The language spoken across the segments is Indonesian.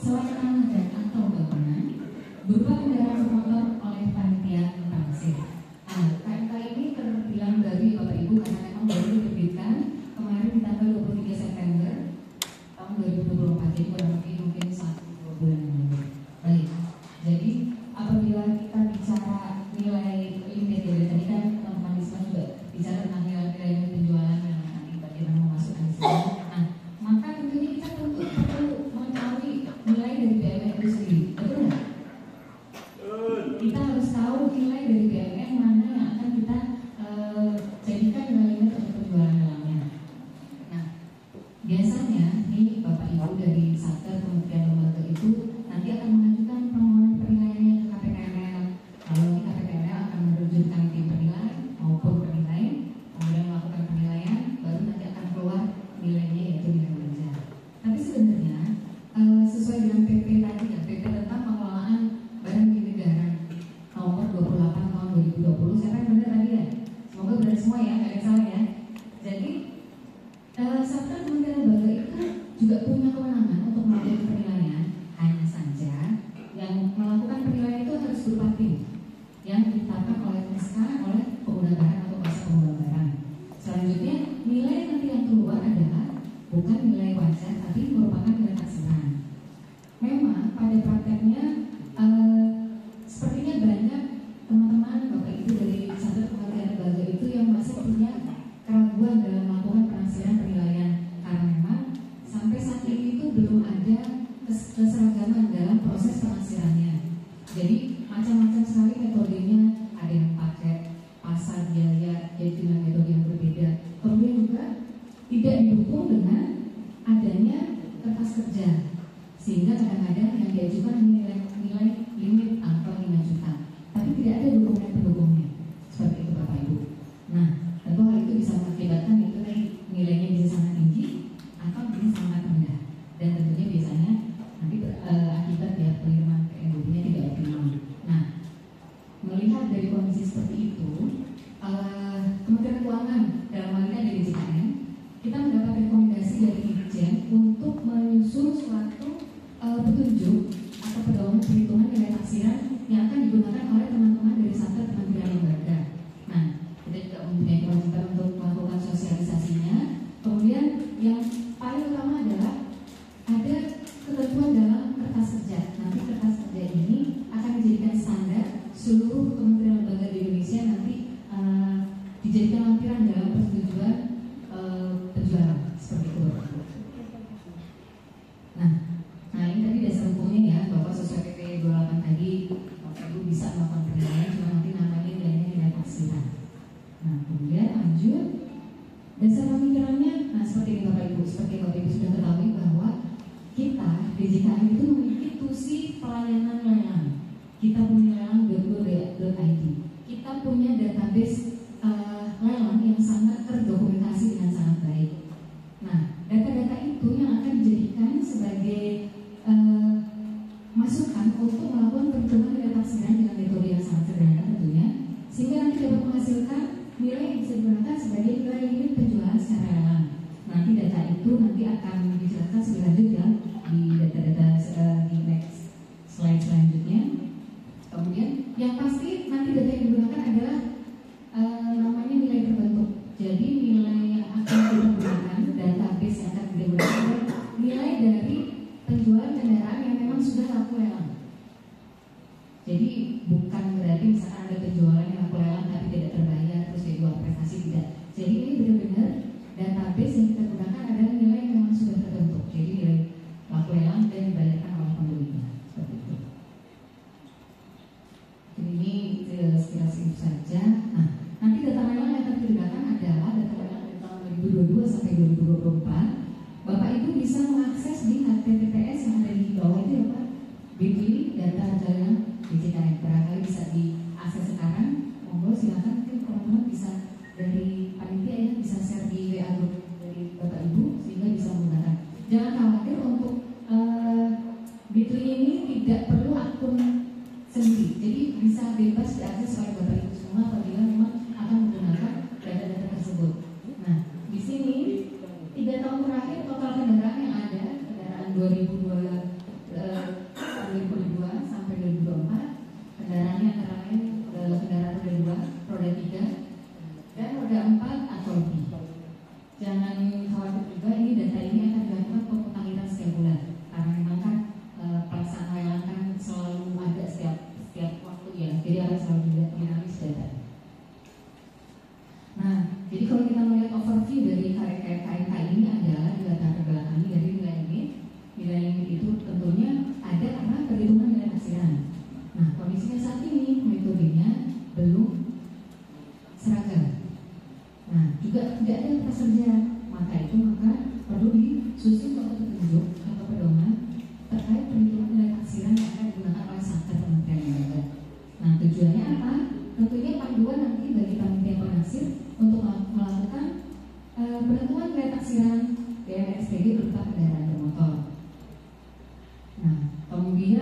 selain tanah dan atau bangunan berupa kendaraan bermotor oleh panitia taksir. KMK ini terbilang baru ya Bapak Ibu karena memang baru diterbitkan kemarin di tanggal 23 September tahun 2024, jadi kurang lebih mungkin 1-2 bulan yang lalu. Baik, jadi apabila kita bicara nilai limit ya, tadi kan teman-teman di sana juga bicara tentang nilai penjualan yang nanti bagaimana memasukkan di sana. Nah, maka tentunya kita perlu mengetahui nilai dari BMN itu sendiri, betul nggak? Kita harus tahu nilai dari BMN mana yang akan kita jadikan nilai limit untuk penjualan lelangnya. Nah, biasanya nih Bapak Ibu dari Satker Kementerian Lembaga itu nanti akan mengajukan permohonan penilaiannya ke KPKML. Lalu KPKML akan menerjunkan tim penilai maupun penilai, kemudian melakukan penilaian, baru nanti akan keluar nilainya yaitu nilai wajar. Tapi sebenarnya sesuai dengan PP tadi ya, PP tentang pengelolaan barang milik negara nomor 28 tahun 2020, siapa yang benar tadi ya? Semoga benar semua ya, nggak ada yang salah ya. Jadi Satker Kementerian Lembaga itu juga punya kewenangan untuk melakukan penilaian, hanya saja yang melakukan penilaian itu harus berupa tim yang ditetapkan oleh SK oleh pengguna barang atau kuasa pengguna barang. Selanjutnya nilai nanti yang keluar adalah bukan nilai wajar tapi merupakan nilai taksiran. Memang pada prakteknya sepertinya banyak teman-teman Bapak Ibu dari Satker Kementerian Lembaga itu yang masih punya keraguan dalam melakukan penaksiran penilaian karena memang sampai saat ini itu belum ada keseragaman dalam proses penaksirannya. Jadi macam-macam sekali metodenya, ada yang pakai pasar biaya jadi dengan metode yang berbeda. Kemudian juga tidak didukung dengan adanya kertas kerja, sehingga kadang-kadang yang diajukan nilai limit atau 5 juta, tapi tidak ada dokumen pendukungnya. Seperti itu Bapak Ibu. Nah, tentu hal itu bisa mengakibatkan itu nilainya bisa sangat tinggi atau bisa sangat rendah, dan tentunya biasanya nanti akibat ya penerimaan PNBP-nya tidak optimal. Nah, melihat dari kondisi seperti itu, Kementerian Keuangan dalam hal ini ada di DJKN, kita mendapat rekomendasi dari Dirjen untuk menyusun suatu petunjuk atau pedoman perhitungan nilai taksiran yang akan digunakan oleh teman-teman dari Satker Kementerian Lembaga. Nah, kita juga mempunyai kewajiban untuk melakukan sosialisasinya. Kemudian yang paling utama adalah ada ketentuan dalam kertas kerja. Nanti kertas kerja ini akan dijadikan standar seluruh kementerian lembaga di Indonesia, nanti dijadikan lampiran dalam persetujuan penjualan seperti itu. Nah ini tadi dasar hukumnya ya, bahwa sesuai PP 28 tadi Bapak Ibu bisa melakukan penilaian, cuma nanti namanya nilainya nilai taksiran. Nah kemudian lanjut dasar pemikirannya. Nah seperti ini Bapak Ibu, seperti Bapak Ibu sudah ketahui bahwa kita DJKN itu memiliki institusi pelayanan lelang. Kita punya lelang.go.id. Kita punya database lelang yang sangat terdokumentasi dengan sangat baik. Nah, data-data itu yang akan dijadikan sebagai masukan untuk melakukan perhitungan nilai taksiran dengan metode yang sangat sederhana tentunya, sehingga nanti dapat menghasilkan nilai yang bisa digunakan sebagai nilai limit penjualan secara lelang. Nanti data itu nanti akan dijelaskan lebih lanjut ya di data-data di next slide selanjutnya. Kemudian yang pasti nanti data yang digunakan adalah namanya nilai terbentuk. Jadi nilai yang akan digunakan, database yang akan digunakan adalah nilai dari penjualan kendaraan yang memang sudah laku lelang. Jadi bukan berarti misalkan ada penjualan yang laku lelang tapi tidak terbayar terus jadi uang prestasi, tidak. Jadi ini benar-benar database yang kita gunakan adalah nilai yang memang sudah terbentuk. Jadi nilai laku lelang dan dibayarkan oleh pembelinya. Seperti itu. Jadi ini sekilas itu saja. Nah, nanti data lelang yang akan digunakan adalah data lelang dari tahun 2022 sampai 2024. Bapak Ibu bisa mengakses di HTTPS yang ada di bawah itu ya Pak. bit.ly data lelang DJKN. Barangkali bisa diakses sekarang. Monggo silakan, mungkin teman-teman bisa dari panitia ya bisa share di WA group dari Bapak Ibu sehingga bisa menggunakan. Jangan khawatir untuk bit.ly ini tidak perlu akun sendiri, jadi bisa bebas diakses oleh Bapak Ibu semua apabila memang akan menggunakan data-data tersebut. Nah, di sini 3 tahun terakhir total kendaraan yang ada, kendaraan 2022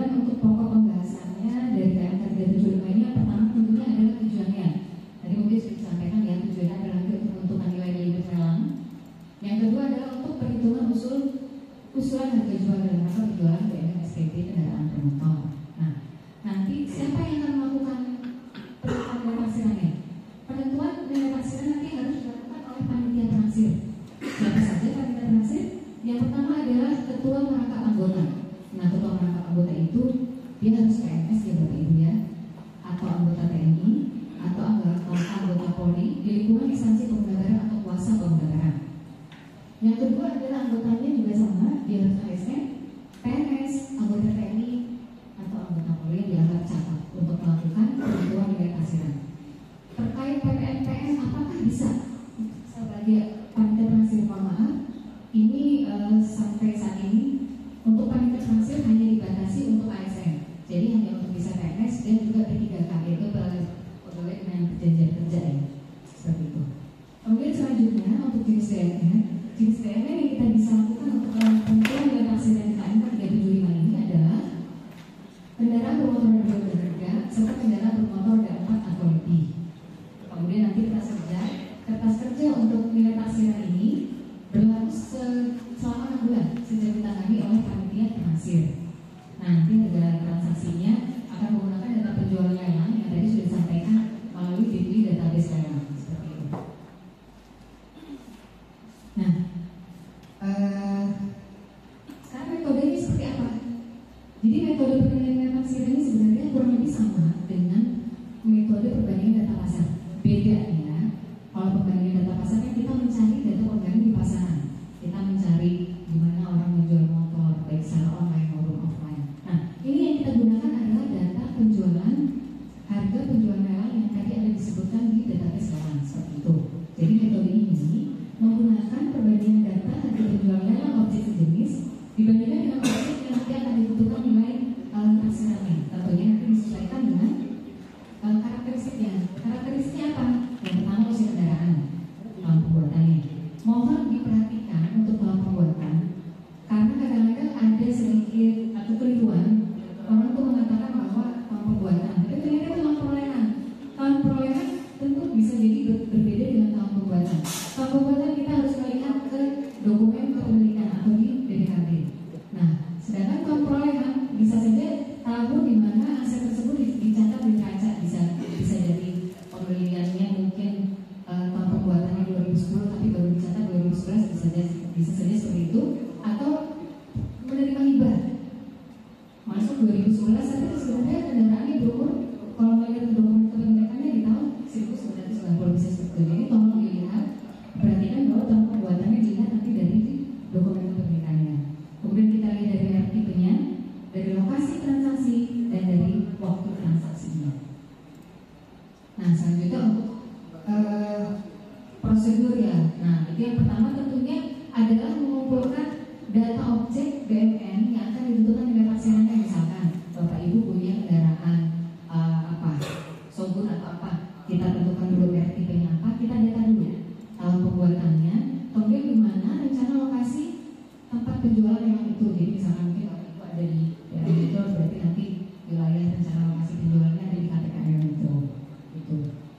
Kemudian untuk pokok pembahasannya dari KM 375 ini yang pertama tentunya adalah tujuannya. Tadi mungkin sudah disampaikan ya, tujuannya adalah untuk menentukan nilai hidup lelang. Yang kedua adalah untuk perhitungan usulan harga jual dalam rangka penjualan BNN SPP kendaraan bermotor. Nah, nanti siapa yang akan melakukan penentuan nilai taksirannya? Penentuan nilai taksiran nanti harus dilakukan oleh panitia penaksir. Siapa saja panitia penaksir? Yang pertama adalah ketua merangkap anggota. Nah, ketua merangkap anggota itu dia harus PNS ya Bapak Ibu ya, atau anggota TNI, atau anggota Polri di lingkungan instansi pemudara atau kuasa pemudara. Yang kedua adalah anggotanya juga sama, dia harus ASN, PNS, anggota TNI, atau anggota Polri yang dianggap catat untuk melakukan penentuan nilai taksiran. Terkait PPNPN, apakah bisa sebagai panitia penaksir? Mohon maaf, ini sampai saat ini untuk panitia penaksir hanya dibatasi untuk ASN, jadi hanya untuk bisa PNS dan juga P3K, yaitu pegawai dengan perjanjian kerja ya, seperti itu. Kemudian selanjutnya untuk jenis DNN yang kita bisa lakukan untuk penentuan nilai taksiran di KM 375 ini adalah kendaraan bermotor roda 2 dan 3 serta kendaraan bermotor roda 4 atau lebih. Kemudian nanti kertas kerja untuk nilai taksiran ini berlaku selama 6 bulan sejak ditangani oleh panitia penaksir. Nah, nanti harga transaksinya akan menggunakan data penjualan lelang yang tadi sudah disampaikan melalui BPI database lelang seperti itu. Nah, sekarang metodenya seperti apa? Jadi metode perbandingan taksiran ini sebenarnya kurang lebih sama dengan metode perbandingan data pasar. Bedanya, kalau perbandingan data pasar kan kita mencari data pembanding di pasaran. Kita mencari di mana orang menjual motor, baik secara online maupun offline. Nah, ini yang kita gunakan adalah data penjualan, harga penjualan lelang yang tadi ada disebutkan di database lelang seperti itu. Jadi metode ini menggunakan perbandingan data harga penjualan lelang objek sejenis dibandingkan dengan objek yang nanti akan ditentukan nilai taksirannya. Tentunya nanti disesuaikan dengan karakteristiknya. Karakteristiknya apa? Yang pertama usia kendaraan, pembuatannya. Mohon diperhatikan untuk pembuatan, karena kadang-kadang ada sedikit atau keliruan. Orang tuh mengatakan bahwa pembuatan, tapi ternyata itu perolehan. Tahun perolehan tentu bisa jadi berbeda dengan tahun pembuatan. Tahun pembuatan kita harus melihat ke dokumen kepemilikan atau di BPKB. Nah, sedangkan tahun perolehan bisa saja tahun di mana aset tersebut dicatat di neraca, bisa jadi pembeliannya mungkin tahun pembuatannya 2010 tapi baru dicatat 2011, bisa saja seperti itu, atau menerima hibah masuk 2011 tapi sebenarnya kendaraannya berumur, kalau melihat dokumen kepemilikannya di tahun 1990, bisa seperti itu. Jadi tolong dilihat, perhatikan bahwa tahun pembuatannya dilihat nanti dari dokumen kepemilikannya. Kemudian kita lihat dari merek tipenya, dari lokasi transaksi, dan dari waktu transaksinya. Nah, selanjutnya untuk prosedur ya. Nah, itu yang pertama tentunya adalah mengumpulkan data objek BNN yang akan ditentukan nilai taksirannya. Misalkan Bapak Ibu punya kendaraan Shogun atau apa, kita tentukan dulu merek tipenya apa, kita data dulu tahun pembuatannya, kemudian di mana rencana lokasi tempat penjualan yang itu. Jadi misalkan mungkin Bapak Ibu ada di daerah itu, berarti nanti wilayah rencana lokasi penjualannya ada di KTKM itu.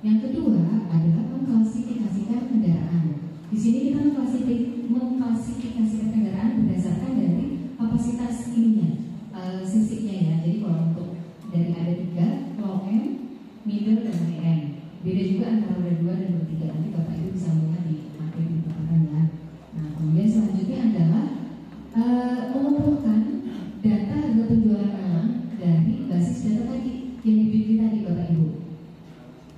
Yang kedua adalah mengklasifikasikan kendaraan. Di sini kita mengklasifikasikan kendaraan berdasarkan dari kapasitas ininya, sisiknya ya. Jadi kalau untuk dari ada 3, low end, middle, dan high end. Beda juga antara roda 2 dan roda 3. Nanti Bapak Ibu bisa melihat di materi di paparan ya. Nah, kemudian selanjutnya adalah mengumpulkan data harga penjualan lelang dari basis data tadi yang dibikin tadi Bapak Ibu.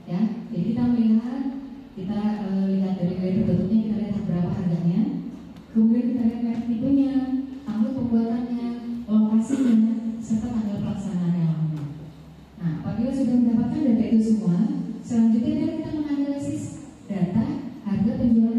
Ya, jadi kita melihat, kita lihat dari nilai terbentuknya, kita lihat berapa harganya, kemudian kita lihat merek tipenya, tanggal pembuatannya, lokasinya, serta tanggal pelaksanaan lelangnya. Nah, apabila sudah mendapatkan data itu semua, selanjutnya adalah kita menganalisis data harga penjualan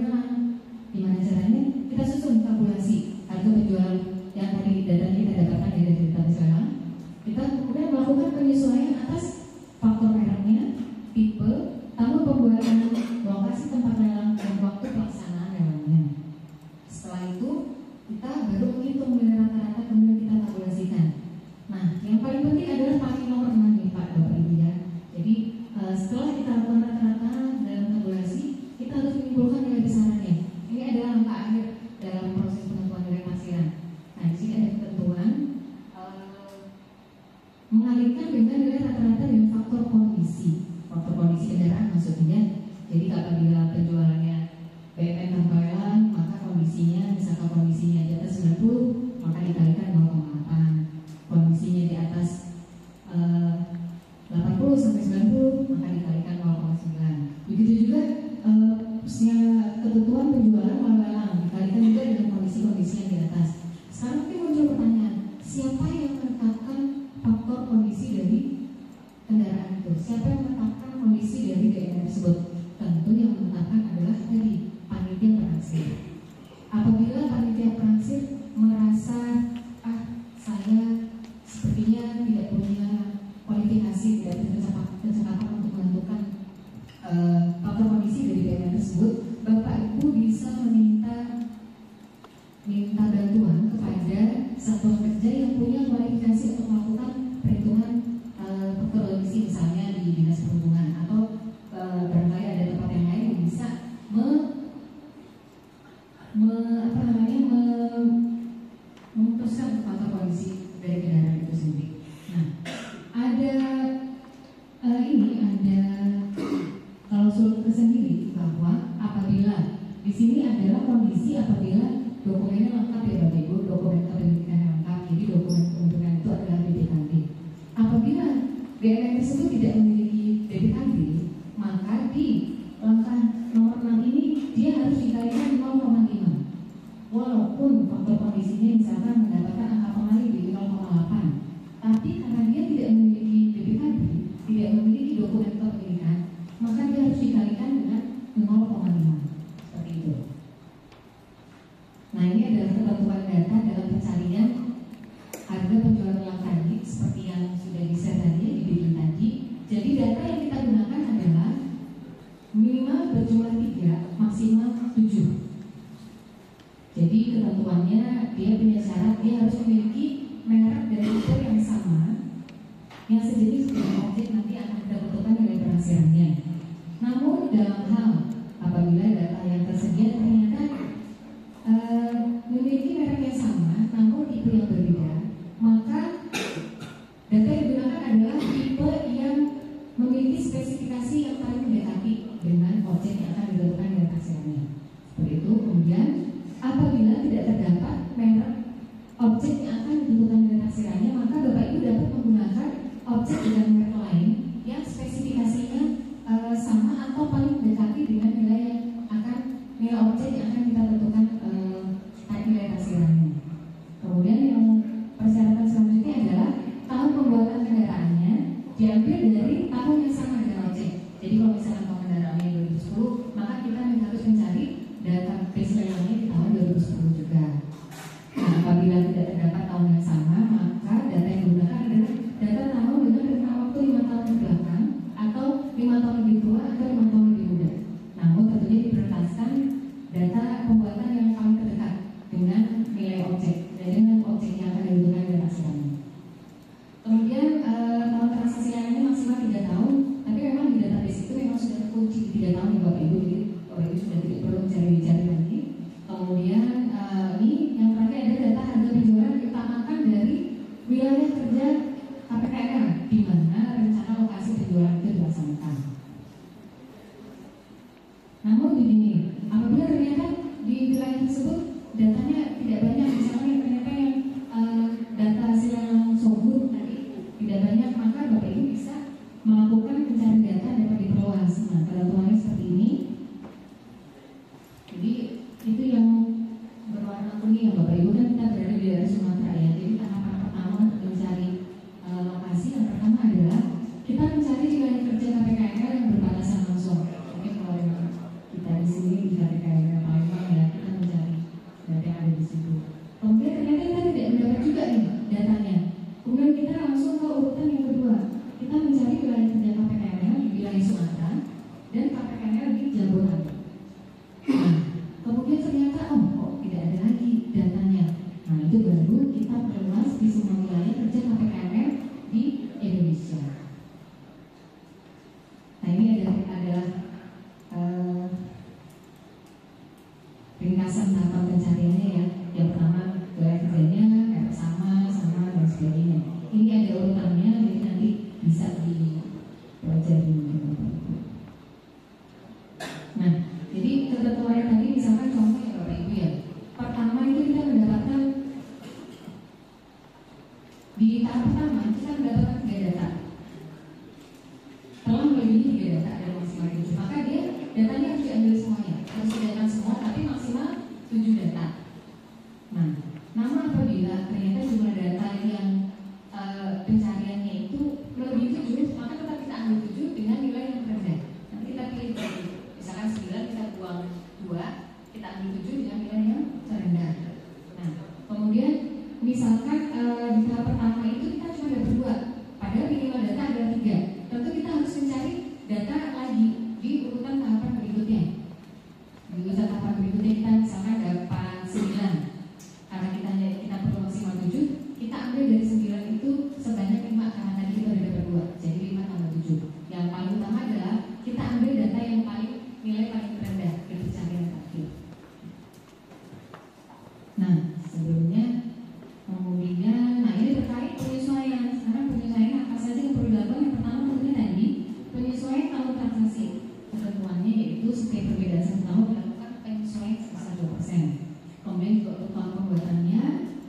rata-rata dengan faktor kondisi kendaraan maksudnya. Jadi apabila penjualannya BMN tampilan, maka kondisinya, misalkan kondisinya di atas 90, maka dikalikan 0,8. Kondisinya di atas 80 sampai 90, maka dikalikan 0,9. Begitu juga ketentuan penjualan lalu-lalang dikalikan juga dengan kondisi-kondisi yang di atas. Sekarang kita muncul pertanyaan, siapa yang menetapkan faktor kondisi dari kendaraan itu? Siapa yang menetapkan kondisi dari DNR tersebut? Tentu yang menetapkan adalah tadi panitia perangsir. Apabila panitia perangsir merasa saya sepertinya tidak punya kualifikasi, tidak punya kecakapan untuk menentukan faktor kondisi dari DNR tersebut, Bapak Ibu bisa minta bantuan kepada satuan kerja yang punya kualifikasi untuk melakukan perhitungan faktor kondisi, misalnya di dinas perhubungan atau barangkali ada tempat yang lain yang bisa memutuskan faktor kondisi dari kendaraan itu sendiri. Nah, ada klausul tersendiri bahwa apabila di sini adalah kondisi apabila dokumennya lengkap ya Bapak Ibu, dokumen kependudukan yang lengkap, jadi dokumen kependudukan itu adalah BPKB. Apabila BNN tersebut tidak memiliki BPKB, maka di langkah nomor 6 ini dia harus dikalikan 0,5. Walaupun faktor kondisinya misalkan mendapatkan angka pengali di 0,8, tapi karena dia tidak memiliki BPKB, tidak memiliki dokumen kepemilikan, maka dia harus dikalikan dengan 0,5. Seperti itu. Nah, ini adalah ketentuan data dalam pencarian Di tahap pertama kita mendapatkan 3 data, telah melebihi 3 data dari maksimal 7, maka dia datanya harus diambil semuanya, harus didatang semua, tapi maksimal 7 data. Nah, namun apabila ternyata jumlah data yang pencariannya itu melebihi 7, maka tetap kita ambil 7 dengan nilai yang rendah. Nanti kita pilih dari, misalkan 9 kita buang 2, kita ambil 7 dengan nilai yang terendah. Nah, kemudian misalkan di tahap pertama itu kita cuma dapat 2, padahal minimal data ada 3. Tentu kita harus mencari data lagi di urutan tahapan berikutnya. Di urutan tahapan berikutnya kita misalkan dapat 9. Karena kita perlu maksimal 7, kita ambil dari 9 itu sebanyak 5, karena tadi kita udah dapat 2, jadi 5 tambah 7. Yang paling utama adalah kita ambil data yang nilai paling rendah dari pencarian terakhir. Nah, sebelumnya kemudian, nah ini terkait penyesuaian. Sekarang penyesuaian apa saja yang perlu dilakukan? Yang pertama tentunya tadi penyesuaian tahun transaksi. Ketentuannya yaitu setiap perbedaan 1 tahun dilakukan penyesuaian sebesar 2%. Kemudian juga untuk tahun pembuatannya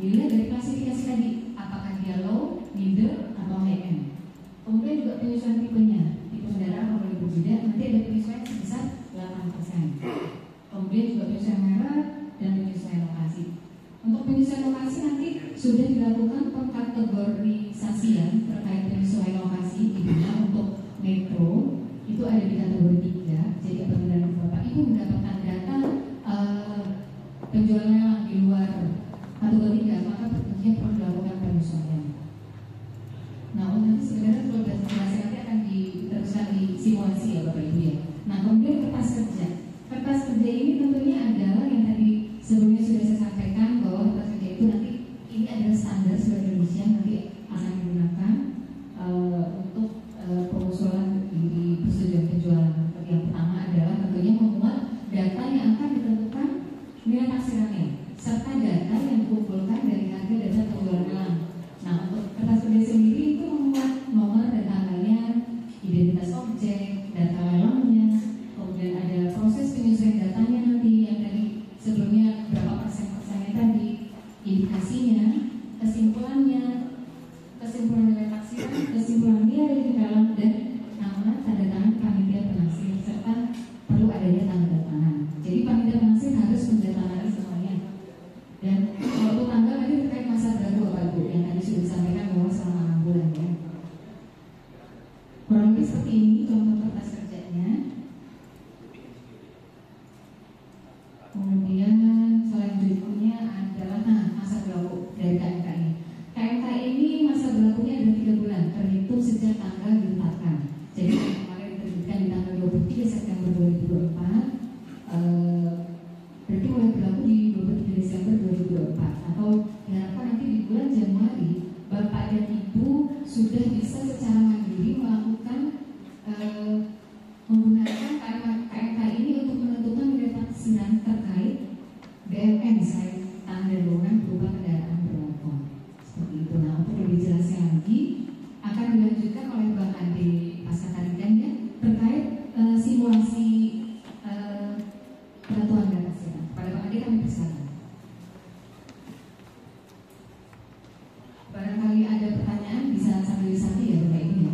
dilihat dari klasifikasi tadi, apakah dia low, middle, atau high end. Kemudian juga penyesuaian tipenya, tipe kendaraan boleh berbeda, nanti ada penyesuaian sebesar 8%. Kemudian juga penyesuaian merek dan penyesuaian lokasi. Untuk penyesuaian lokasi nanti sudah dilakukan pengkategorisasian terkait penyesuaian lokasi, di mana untuk metro itu ada di kategori 3. Jadi apabila Bapak Ibu mendapatkan data penjualan lelang di luar kategori 3, maka tentunya perlu dilakukan penyesuaian. Nah, nanti sebenarnya kalau penjelasan nanti akan diteruskan di simulasi ya Bapak Ibu ya. Nah, kemudian kertas kerja. Kertas kerja ini tentunya adalah yang tadi sebelumnya sudah saya sampaikan bahwa kertas kerja itu nanti ini adalah standar seluruh Indonesia nanti akan digunakan untuk pengusulan di persetujuan penjualan. Yang pertama adalah tentunya memuat data yang akan ditentukan nilai taksirannya serta data yang dikumpulkan dari harga data penjualan lelang. Nah, untuk kertas kerja sendiri itu memuat nomor dan tanggalnya, identitas objek, data lelangnya, kemudian ada proses penyesuaian datanya nanti yang tadi sebelumnya berapa persennya tadi, indikasinya, kesimpulannya, kesimpulan nilai taksiran, kesimpulan nilai dari dalam, dan nama tanda tangan panitia penaksir serta perlu adanya tanda tangan. Jadi panitia penaksir harus mendatangani semuanya. Dan kalau tanggal tadi terkait masa berlaku Bapak Ibu yang tadi sudah disampaikan bahwa selama 6 bulan ya. Kurang lebih seperti ini contoh kertas kerjanya. Kemudian selanjutnya adalah masa berlaku dari KMKI. KMKI ini masa berlakunya adalah 3 bulan terhitung sejak tanggal ditetapkan. Jadi kemarin diterbitkan di tanggal 23 September 2024. Berarti mulai berlaku di 23 Desember 2024, atau diharapkan nanti di bulan Januari Bapak dan Ibu sudah bisa secara mandiri melakukan menggunakan KMKI ini untuk menentukan nilai taksiran terkait BMN selain tanah dan bangunan berupa kendaraan bermotor. Seperti itu. Nah, untuk lebih jelasnya lagi akan dilanjutkan oleh Bang Ade Pascatarigan ya terkait simulasi penentuan nilai taksiran. Pada Bang Ade kami persilakan. Barangkali ada pertanyaan bisa sambil disanti ya Bapak Ibu ya.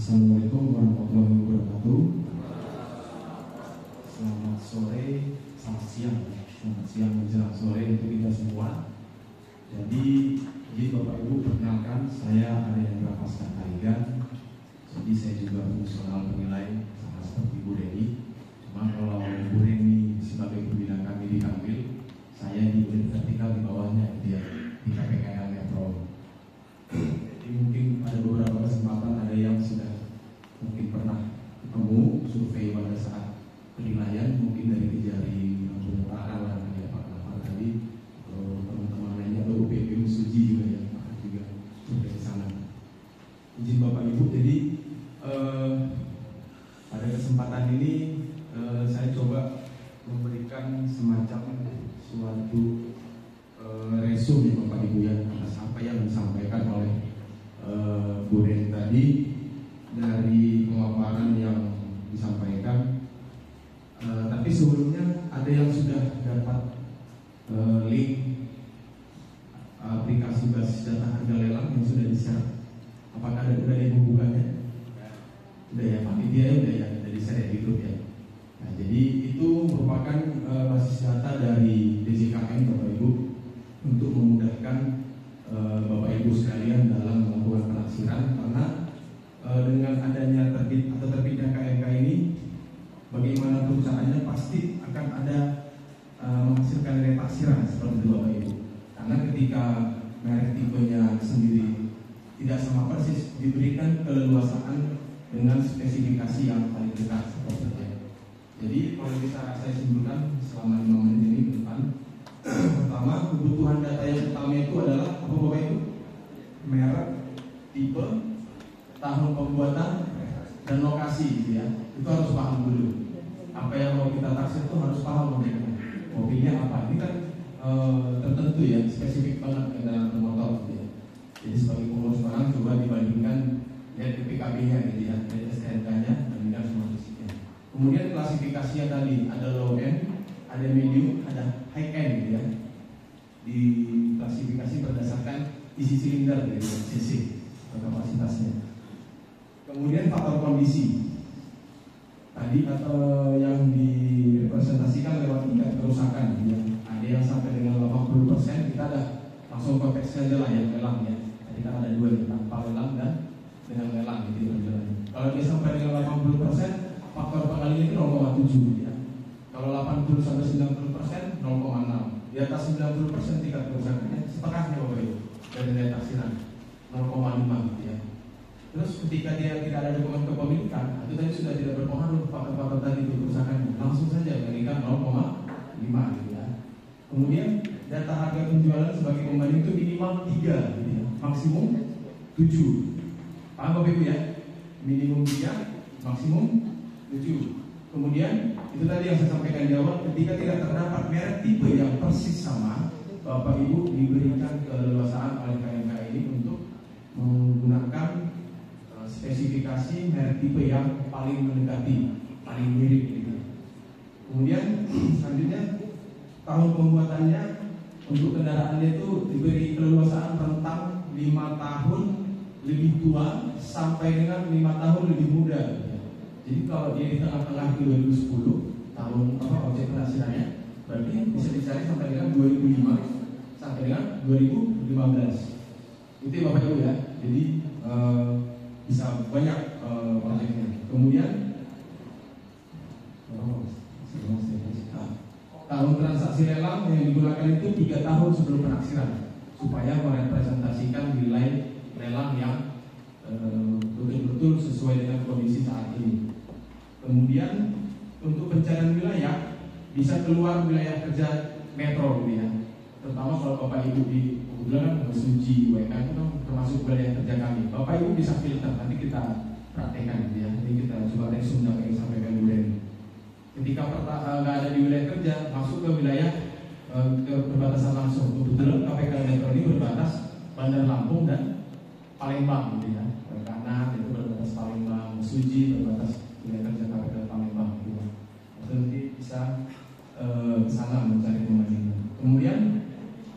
Assalamualaikum warahmatullahi wabarakatuh. Selamat sore, selamat siang menjelang sore untuk kita semua. Jadi Bapak Ibu perkenalkan, saya Arya Pascatarigan. Jadi saya juga fungsional penilai sama seperti Bu Deni. Cuma kalau Bu Deni sebagai pembina kami di Kambil, saya di unit vertikal di bawahnya, dia mesum ya Bapak Ibu ya atas apa yang disampaikan oleh Bu Reni tadi dari pemaparan yang disampaikan. Tapi sebelumnya ada yang sudah dapat link aplikasi basis data harga lelang yang sudah di-share. Apakah udah ada yang membukanya? Udah ya Pak, dia udah di-share di grup ya. Nah, jadi itu merupakan basis data dari DJKM Bapak Ibu untuk memudahkan Bapak Ibu sekalian dalam melakukan penaksiran, karena dengan adanya terbitnya KMK ini, bagaimanapun caranya pasti akan ada menghasilkan nilai taksiran seperti itu Bapak Ibu. Karena ketika merek tipenya sendiri tidak sama persis, diberikan keleluasaan dengan spesifikasi yang paling dekat seperti itu. Jadi kalau bisa saya simpulkan selama 5 menit ini ke depan, pertama kebutuhan data yang utama itu adalah apa Bapak Ibu? Merek, tipe, tahun pembuatan, dan lokasi gitu ya. Itu harus paham dulu. Apa yang mau kita taksir itu harus paham mobilnya apa. Ini kan tertentu ya, spesifik banget kendaraan bermotor gitu ya. Jadi sebagai pengurus barang coba dibandingkan lihat PKB-nya gitu ya, lihat STNK-nya, bandingkan semua fisiknya. Kemudian klasifikasinya tadi ada low end, ada medium, ada high end gitu ya. Di klasifikasi berdasarkan isi silinder gitu ya, cc atau kapasitasnya. Kemudian faktor kondisi tadi atau yang direpresentasikan lewat tingkat kerusakan gitu ya. Ada yang sampai dengan 80%, kita ada langsung konteksnya aja lah ya, lelang ya. Tadi kan ada dua, tanpa lelang dan dengan lelang gitu ya. Kalau dia sampai dengan 80%, faktor pengalinya itu 0,7 ya. Kalau 80 sampai 90%, 0,6. Di atas 90% tingkat kerusakannya setengahnya Bapak Ibu dari nilai taksiran 0,5 gitu ya. Terus ketika dia tidak ada dokumen kepemilikan, itu tadi sudah tidak berpengaruh faktor-faktor tadi itu kerusakannya, langsung saja berikan 0,5 gitu ya. Kemudian data harga penjualan sebagai pembanding itu minimal 3 gitu ya, maksimum 7. Paham Bapak Ibu ya? Minimum 3, maksimum 7. Kemudian itu tadi yang saya sampaikan di awal, ketika tidak terdapat merek tipe yang persis sama, Bapak Ibu diberikan keleluasaan oleh KMK ini untuk menggunakan spesifikasi merek tipe yang paling mendekati, paling mirip gitu. Kemudian selanjutnya tahun pembuatannya untuk kendaraannya itu diberi keleluasaan rentang 5 tahun lebih tua sampai dengan 5 tahun lebih muda. Jadi kalau dia di tengah-tengah 2010 tahun objek penghasilannya, berarti bisa dicari sampai dengan 2005 sampai dengan 2015. Itu Bapak Ibu ya. Jadi bisa banyak objeknya. Kemudian tahun transaksi lelang yang digunakan itu 3 tahun sebelum penaksiran supaya merepresentasikan nilai lelang yang betul-betul sesuai dengan kondisi saat ini. Kemudian untuk pencarian wilayah bisa keluar wilayah kerja metro gitu ya. Terutama kalau Bapak Ibu di kebetulan Suji WK itu kan termasuk wilayah kerja kami. Bapak Ibu bisa filter, nanti kita praktekkan gitu ya. Jadi kita coba resume yang ingin sampaikan dulu ini. Ketika nggak ada di wilayah kerja, masuk ke wilayah ke perbatasan langsung. Kebetulan KPK Metro ini berbatas Bandar Lampung dan Palembang gitu ya. Kanan itu berbatas Palembang, Suji berbatas wilayah kerja KPK Palembang gitu. Nanti bisa ke sana mencari pembandingan. Kemudian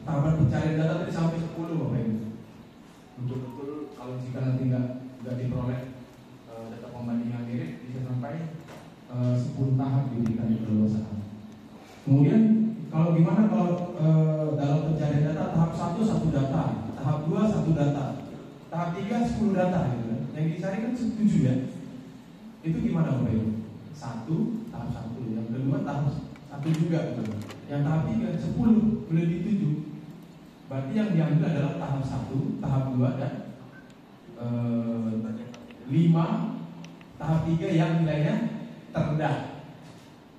tahapan pencarian data tadi sampai 10 Bapak Ibu. Betul-betul kalau jika nanti nggak diperoleh data pembandingan mirip, bisa sampai 10 tahap diberikan keleluasaan. Kemudian kalau gimana kalau dalam pencarian data tahap 1 1 data, tahap 2 1 data, tahap 3 10 data gitu kan. Yang dicari kan 7 ya. Itu gimana Bapak Ibu? 1 tahap 1, yang kedua tahap 1 juga gitu. Yang tahap 3 10 boleh di 7. Berarti yang diambil adalah tahap 1, tahap 2 dan 5, tahap 3 yang nilainya terendah.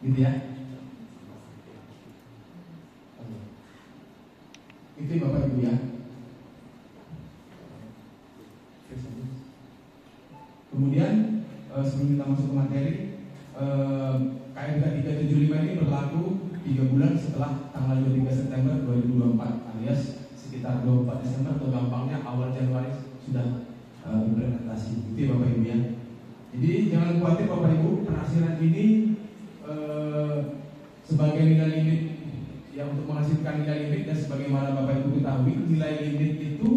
Gitu ya. Itu Bapak Ibu ya. Kemudian sebelum kita masuk ke materi, KMK 375 ini berlaku 3 bulan setelah tanggal 23 September 2024 alias sekitar 24 Desember atau gampangnya awal Januari sudah implementasi. Itu ya Bapak Ibu ya. Jadi jangan khawatir Bapak Ibu, penaksiran ini sebagai nilai limit yang untuk menghasilkan nilai limit, dan sebagaimana Bapak Ibu ketahui, nilai limit itu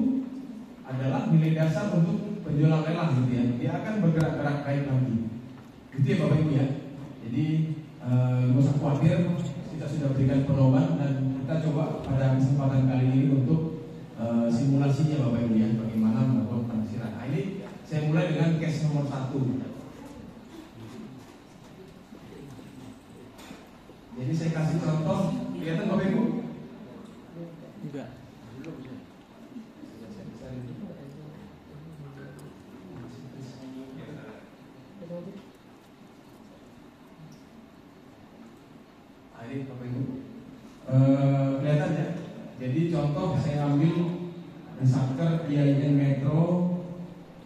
adalah nilai dasar untuk penjualan lelang gitu ya. Dia akan bergerak-gerak naik lagi. Itu ya Bapak Ibu ya. Jadi nggak usah khawatir, kita sudah berikan pedoman dan kita coba pada kesempatan kali ini untuk simulasinya Bapak Ibu ya, bagaimana melakukan penaksiran. Nah, ini saya mulai dengan case nomor 1. Jadi saya kasih contoh, kelihatan Bapak Ibu? Enggak. Nah, ini Bapak Ibu kelihatan ya. Jadi contoh saya ambil Resaker IAIN Metro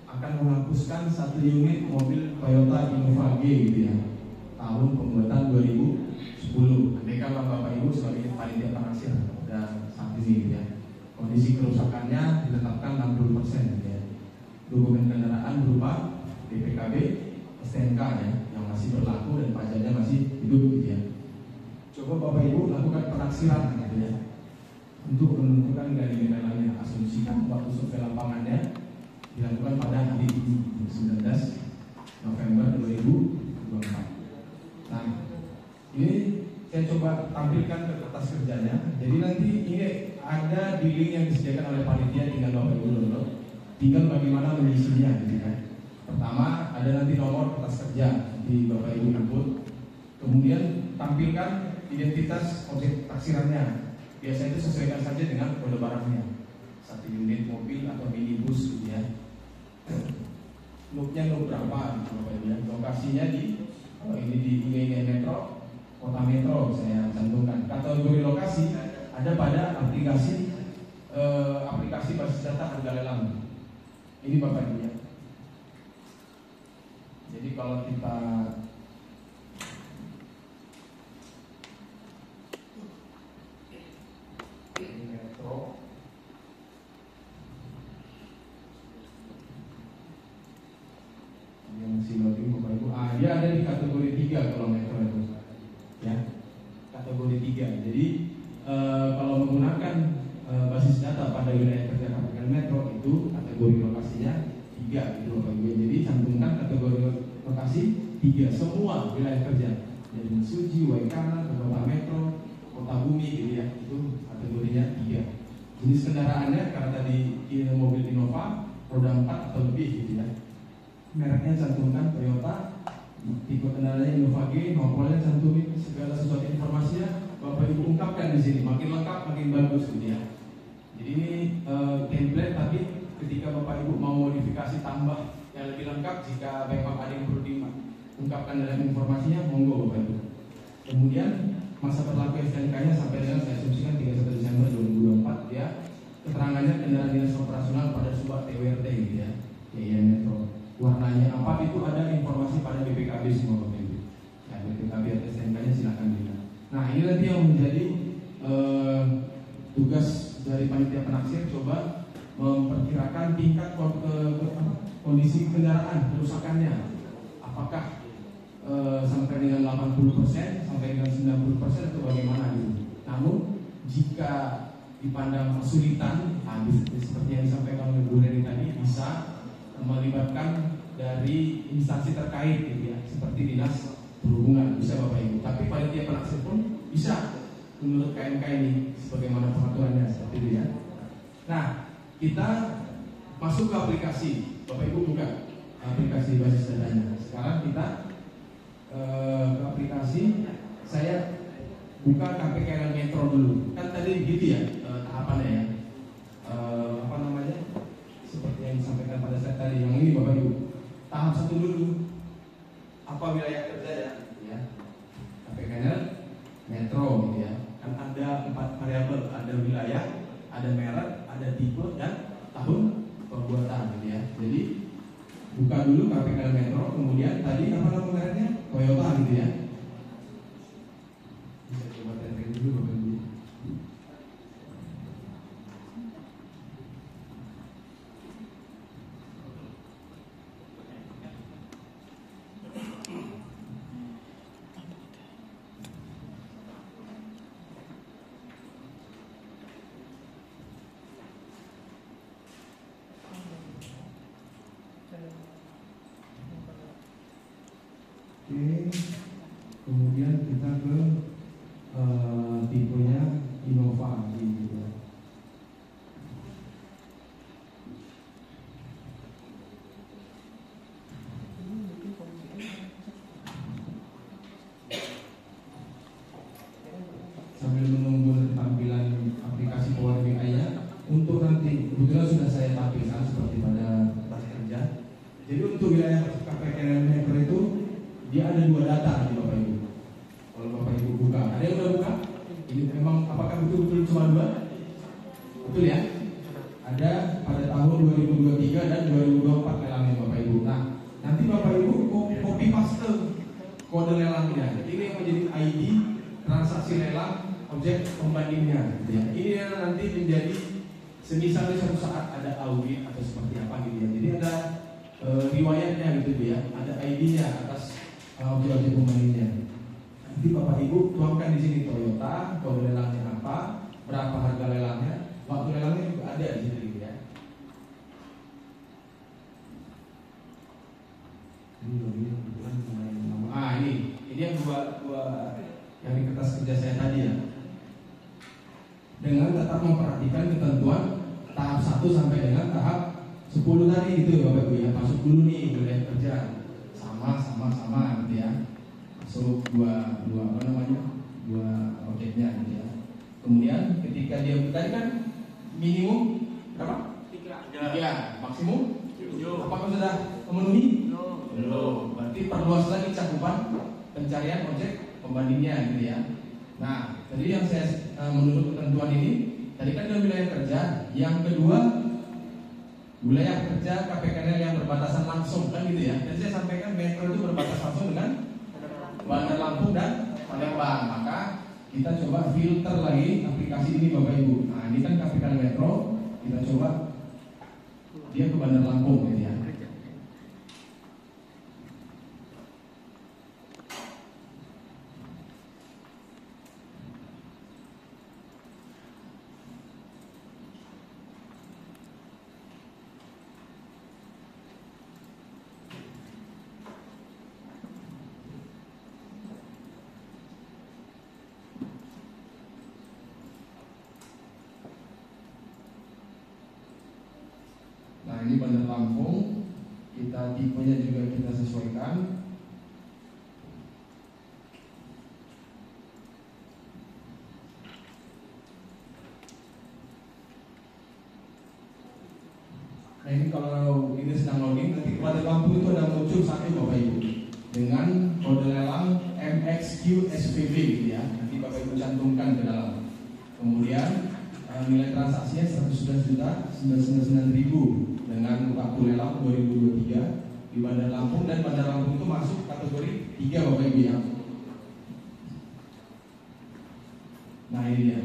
akan menghapuskan 1 unit mobil Toyota Innova G gitu ya, tahun pembuatan 2010. Andaikan Bapak Ibu sebagai panitia penaksir dan saat ini gitu ya, kondisi kerusakannya ditetapkan 60% gitu ya. Dokumen kendaraan berupa BPKB, STNK ya, yang masih berlaku dan pajaknya masih hidup gitu ya. Coba Bapak Ibu lakukan penaksiran gitu ya, untuk menentukan nilai lelangnya. Asumsikan waktu survei lapangannya dilakukan pada hari ini 19 November 2024. Nah, ini saya coba tampilkan ke kertas kerjanya. Jadi nanti ini ada di link yang disediakan oleh panitia, tinggal Bapak Ibu download, tinggal bagaimana mengisinya gitu kan. Pertama ada nanti nomor kertas kerja di Bapak Ibu input, kemudian tampilkan identitas objek taksirannya. Biasanya itu sesuaikan saja dengan kode barangnya, 1 unit mobil atau minibus gitu ya. Loopnya loop berapa gitu Bapak Ibu ya. Lokasinya di ini di IAIN Metro, Kota Metro saya cantumkan. Kategori lokasi ada pada aplikasi basis data harga lelang. Ini Bapak Ibu ya. Jadi kalau kita Metro, yang masih loading Bapak Ibu. Dia ada di kategori 3 kalau Metro itu ya, kategori 3. Jadi kalau menggunakan basis data pada wilayah kerja Kabupaten Metro itu kategori lokasinya 3 gitu Bapak Ibu. Jadi cantumkan kategori lokasi 3 semua wilayah kerja, dari Mesuji, Waikana, Kota Metro, Kota Bumi gitu ya. Itu kategorinya 3. Jenis kendaraannya karena tadi mobil Innova roda 4 atau lebih gitu ya. Mereknya cantumkan Toyota, tipe kendaraannya Innova G, nomornya cantumin, segala sesuatu informasinya Bapak Ibu ungkapkan di sini. Makin lengkap makin bagus gitu ya. Jadi ini template, tapi ketika Bapak Ibu mau modifikasi tambah yang lebih lengkap, jika memang ada yang perlu diungkapkan dalam informasinya, monggo Bapak Ibu. Kemudian masa berlaku STNK-nya sampai dengan saya asumsikan 31 Desember 2024 ya. Keterangannya kendaraan dinas operasional pada sebuah TWRT gitu ya, IAIN Metro. Warnanya apa itu ada informasi pada BPKB semua Bapak Ibu. Ya, BPKB atau STNK-nya silakan dilihat. Nah, ini nanti yang menjadi tugas dari panitia penaksir, coba memperkirakan tingkat kondisi kendaraan, kerusakannya. Apakah sampai dengan 80%, sampai dengan 90% atau bagaimana gitu. Namun jika dipandang kesulitan, seperti yang disampaikan oleh Bu Reni tadi, bisa melibatkan dari instansi terkait gitu ya, seperti dinas perhubungan, bisa Bapak Ibu. Tapi panitia penaksir pun bisa menurut KMK ini sebagaimana pengaturannya seperti itu ya. Nah, kita masuk ke aplikasi. Bapak Ibu buka aplikasi basis datanya. Sekarang kita ke aplikasi. Saya buka KPKL Metro dulu. Kan tadi gitu ya tahapannya ya. Apa namanya? Seperti yang disampaikan pada saat tadi. Yang ini Bapak Ibu. Tahap 1 dulu. Apa wilayah kerja ya? KPKL Metro gitu ya. Kan ada 4 variabel, ada wilayah, ada merek, ada tipe dan tahun pembuatan gitu ya. Jadi buka dulu KPKL Metro, kemudian tadi apa nama mereknya? Toyota gitu ya. Bisa coba tentang dulu Bapak Ibu. untuk nanti kebetulan sudah saya tampilkan seperti pada tempat kerja. Jadi untuk wilayah KPKN Meter itu dia ada 2 data di Bapak Ibu. Kalau Bapak Ibu buka, ada yang udah buka? Ini memang apakah betul-betul cuma 2? Betul ya? Ada pada tahun 2023 dan 2024 lelangnya Bapak Ibu. Nah, nanti Bapak Ibu copy paste kode lelangnya. Ini yang menjadi ID transaksi lelang objek pembandingnya. Ya. Ini yang nanti menjadi semisal suatu saat ada audit atau seperti apa gitu ya. Jadi ada riwayatnya gitu ya. Ada ID-nya atas objek-objek pembandingnya. Nanti Bapak Ibu tuangkan di sini Toyota, kode lelangnya apa, berapa harga lelangnya, waktu lelangnya juga ada di sini gitu ya. Ini yang dua yang di kertas kerja saya tadi ya. Dengan tetap memperhatikan ketentuan tahap 1 sampai dengan tahap 10 tadi gitu ya Bapak Ibu ya. Masuk dulu nih wilayah kerja sama gitu ya. Masuk dua objeknya gitu ya. Kemudian ketika dia tadi kan minimum berapa? 3, maksimum 7. Apakah sudah memenuhi? Belum. Berarti perluas lagi cakupan pencarian objek pembandingnya gitu ya. Nah, tadi yang saya menurut ketentuan ini tadi kan ada wilayah kerja, yang kedua wilayah kerja KPKN yang berbatasan langsung kan gitu ya. Dan saya sampaikan Metro itu berbatasan langsung dengan Bandar Lampung dan Palembang. Maka kita coba filter lagi aplikasi ini Bapak Ibu. Nah, ini kan KPKN Metro, kita coba dia ke Bandar Lampung gitu ya. Nah, ini Bandar Lampung, kita tipenya juga kita sesuaikan. Nah, ini kalau ini sedang login, nanti Bandar Lampung itu ada muncul satu Bapak Ibu dengan kode lelang MXQ SPB gitu ya. Nanti Bapak Ibu cantumkan ke dalam. Kemudian nilai transaksinya 111.999.000 dengan waktu lelang 2023 di Bandar Lampung, dan Bandar Lampung itu masuk kategori 3 Bapak Ibu ya. Nah, ini dia.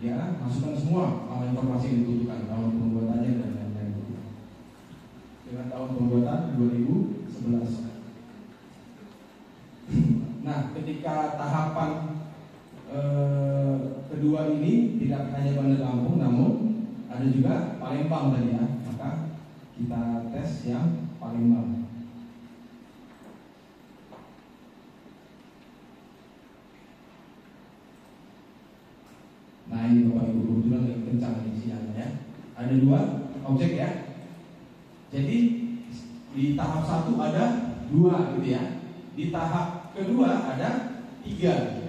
Ya, masukkan semua informasi yang dibutuhkan, tahun pembuatannya dan lain-lain. Dengan tahun pembuatan 2011. Nah, ketika tahapan kedua ini tidak hanya Bandar Lampung, namun ada juga Palembang tadi ya. Maka kita tes yang Palembang. Nah, ini Bapak Ibu kebetulan lagi kencang di sinyalnya ya. Ada 2 objek ya. Jadi di tahap 1 ada 2 gitu ya. Di tahap kedua ada 3.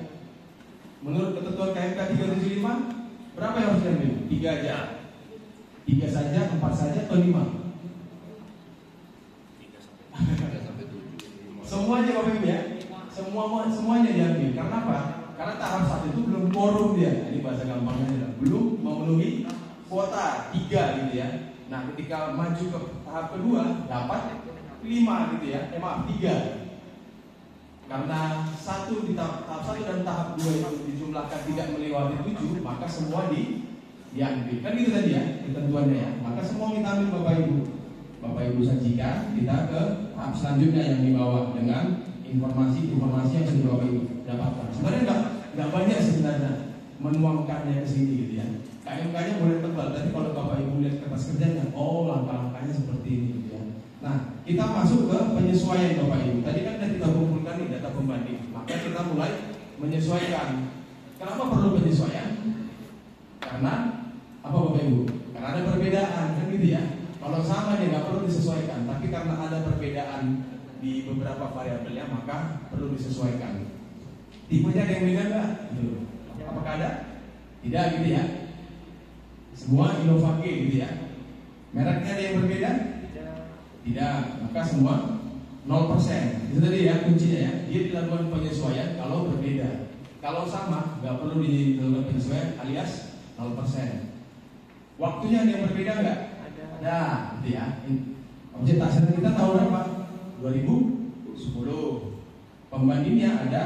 Menurut ketentuan KMK 375, berapa yang harus diambil? 3 aja. 3 saja, 4 saja, atau 5? 3 sampai 7. Semuanya Bapak Ibu ya. Semuanya diambil. Karena apa? Karena tahap 1 itu belum quorum dia. Ini bahasa gampangnya belum memenuhi kuota 3 gitu ya. Nah, ketika maju ke tahap kedua dapat 5 gitu ya. Maaf, 3. Karena 1 di tahap 1 dan tahap 2 itu dijumlahkan tidak melewati 7, maka semua diambil. Kan gitu tadi ya ketentuannya ya. Maka semua kita ambil Bapak Ibu. Bapak Ibu sajikan, kita ke tahap selanjutnya yang di bawah dengan informasi yang sudah Bapak Ibu dapatkan. Sebenarnya nggak banyak sebenarnya menuangkannya ke sini gitu ya. KMK-nya boleh tebal, tapi kalau Bapak Ibu lihat kertas kerjanya, oh langkah-langkahnya seperti ini gitu ya. Nah, kita masuk ke penyesuaian Bapak Ibu. Tadi kan kita kumpulkan nih data pembanding, maka kita mulai menyesuaikan. Kenapa perlu penyesuaian? Karena apa Bapak Ibu? Karena ada perbedaan kan gitu ya. Kalau sama dia nggak perlu disesuaikan, tapi karena ada perbedaan di beberapa variabelnya maka perlu disesuaikan. Tipenya ada yang beda nggak? Apakah ada? Tidak gitu ya. Semua Innova G gitu ya. Mereknya ada yang berbeda? Tidak. Maka semua 0%. Itu tadi ya kuncinya ya. Dia dilakukan penyesuaian kalau berbeda. Kalau sama, nggak perlu dilakukan penyesuaian alias 0%. Waktunya ada yang berbeda nggak? Ada. Gitu ya. Objek taksiran kita tahun berapa? 2010. Pembandingnya ada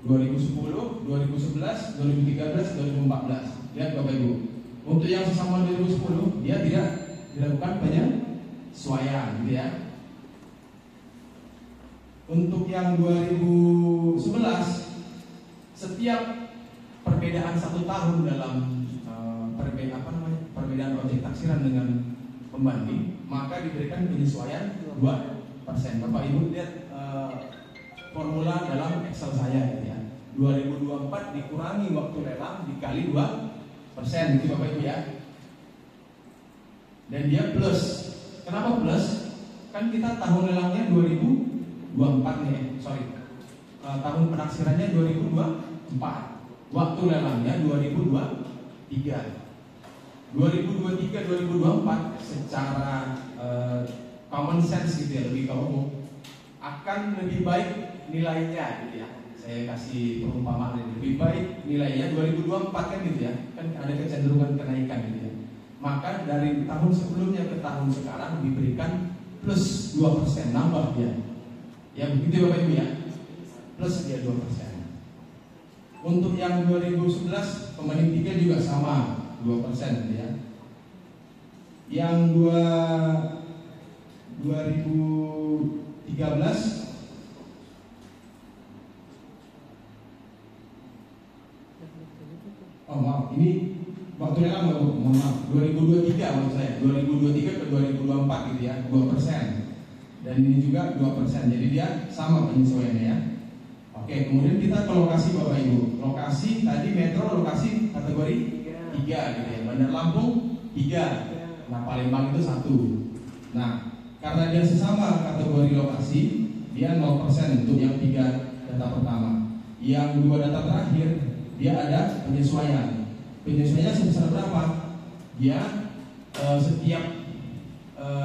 2010, 2011, 2013, 2014. Lihat Bapak Ibu. Untuk yang sesama 2010, dia tidak dilakukan penyesuaian, gitu ya. Untuk yang 2011, setiap perbedaan 1 tahun dalam perbedaan objek taksiran dengan pembanding, maka diberikan penyesuaian 2%. Bapak Ibu lihat formula dalam Excel saya gitu ya. 2024 dikurangi waktu lelang dikali 2%, gitu Bapak Ibu ya. Dan dia plus. Kenapa plus? Kan kita tahun lelangnya 2024 nih, tahun penaksirannya 2024. Waktu lelangnya 2023. 2023-2024 secara common sense gitu ya, lebih umum, akan lebih baik nilainya gitu ya. Saya kasih perumpamaan ini, lebih baik nilainya 2024 kan gitu ya. Kan ada kecenderungan kenaikan gitu ya. Maka dari tahun sebelumnya ke tahun sekarang diberikan plus 2%, nambah dia. Ya begitu Bapak Ibu ya. Plus dia 2%. Untuk yang 2011 pembanding 3 juga sama 2% ya. Yang 2013 ini waktu lelang mohon maaf 2023 maksud saya 2023 ke 2024 gitu ya 2%. Dan ini juga 2%. Jadi dia sama penyesuaiannya ya. Oke, kemudian kita ke lokasi Bapak Ibu. Lokasi tadi metro lokasi kategori 3 gitu ya. Bandar Lampung 3. Nah, Palembang itu 1. Nah, karena dia sesama kategori lokasi, dia 0% untuk yang 3 data pertama. Yang 2 data terakhir, dia ada penyesuaian. Penyesuaiannya sebesar berapa? Dia setiap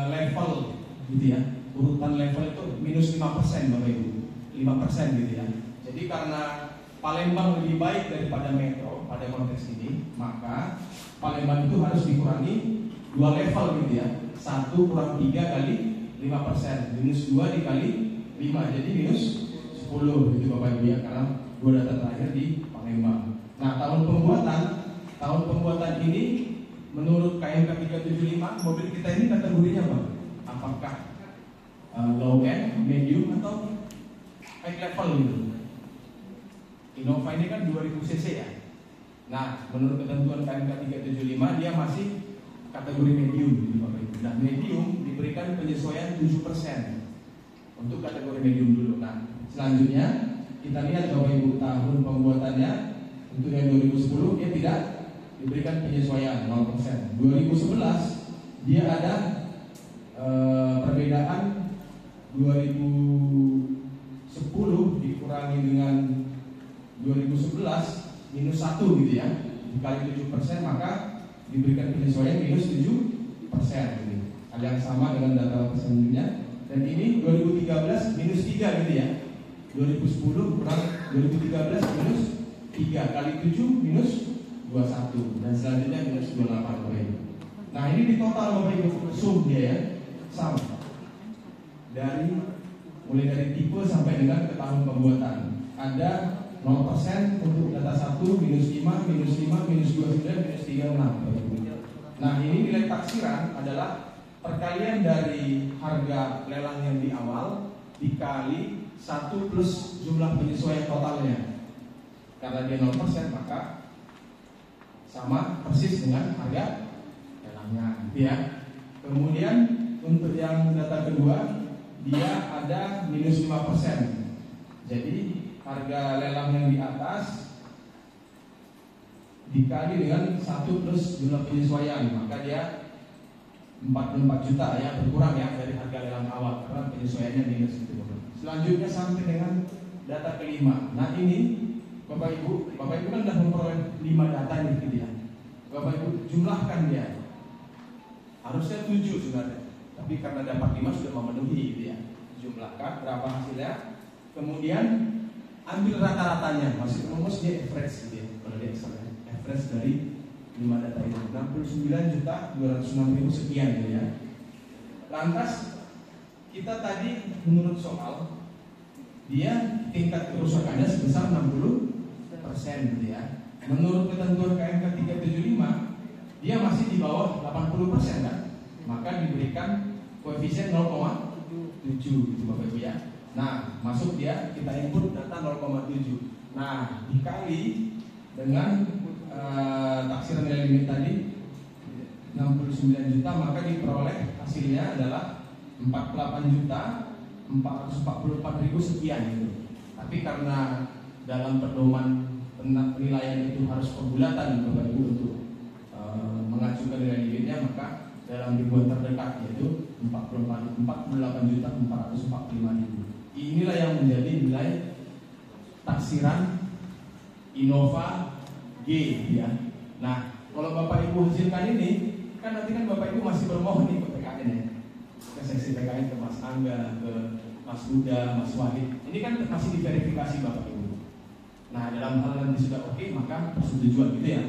level gitu ya. Urutan level itu minus 5% Bapak Ibu. 5% gitu ya. Jadi karena Palembang lebih baik daripada Metro pada konteks ini, maka Palembang itu harus dikurangi 2 level gitu ya. 1 kurang 3 kali 5%, minus 2 dikali 5, jadi minus 10 gitu Bapak Ibu ya, karena 2 data terakhir di Palembang. Nah, tahun pembuatan ini menurut KMK 375 mobil kita ini kategorinya apa? Apakah low end, medium atau high level gitu? Innova ini kan 2000 cc ya. Nah, menurut ketentuan KMK 375 dia masih kategori medium gitu Bapak Ibu. Nah, medium diberikan penyesuaian 7% untuk kategori medium dulu. Nah, selanjutnya kita lihat Bapak Ibu tahun pembuatannya. Untuk yang 2010 dia tidak diberikan penyesuaian 0%. 2011 dia ada perbedaan 2010 dikurangi dengan 2011 minus 1 gitu ya. Dikali 7% maka diberikan penyesuaian minus 7% gitu. Hal yang sama dengan data selanjutnya. Dan ini 2013 minus 3 gitu ya. 2010 kurang 2013 minus 3 kali 7 minus 21 dan selanjutnya minus 28 Bapak Ibu. Nah, ini di total Bapak Ibu sum dia ya, sama mulai dari tipe sampai dengan ke tahun pembuatan. Ada 0% untuk data 1 minus 5 minus 5 minus 29 minus 36 Bapak Ibu. Nah, ini nilai taksiran adalah perkalian dari harga lelang yang di awal dikali 1 plus jumlah penyesuaian totalnya. Karena dia 0% maka sama persis dengan harga lelangnya gitu ya. Kemudian untuk yang data kedua dia ada minus 5%. Jadi harga lelang yang di atas dikali dengan 1 plus jumlah penyesuaian, maka dia 44 juta ya, berkurang ya dari harga lelang awal karena penyesuaiannya minus itu. Selanjutnya sampai dengan data kelima. Nah, ini Bapak Ibu kan sudah memperoleh 5 data ini gitu ya. Bapak Ibu jumlahkan dia. Harusnya 7 sebenarnya, tapi karena dapat 5 sudah memenuhi gitu ya. Jumlahkan berapa hasilnya, kemudian ambil rata-ratanya, maksudnya dia average gitu ya. Kalau dia average dari 5 data itu 69.206.000 sekian gitu ya. Lantas kita tadi menurut soal dia tingkat kerusakannya sebesar 60% gitu ya. Menurut ketentuan KMK 375 dia masih di bawah 80% kan? Maka diberikan koefisien 0,7 gitu Bapak Ibu ya. Nah, masuk dia, kita input data 0,7. Nah, dikali dengan taksiran nilai limit tadi 69 juta, maka diperoleh hasilnya adalah 48.444.000 sekian gitu. Tapi karena dalam pedoman penilaian itu harus pembulatan Bapak Ibu untuk mengajukan nilai limitnya, maka dalam ribuan terdekat yaitu 48.445.000. Inilah yang menjadi nilai taksiran Innova G ya. Nah, kalau Bapak Ibu hasilkan ini, kan nanti kan Bapak Ibu masih bermohon nih ke PKN ya, ke seksi PKN, ke Mas Angga, ke Mas Huda, Mas Wahid. Ini kan masih diverifikasi Bapak Ibu. Nah, dalam hal nanti sudah oke, maka persetujuan gitu ya,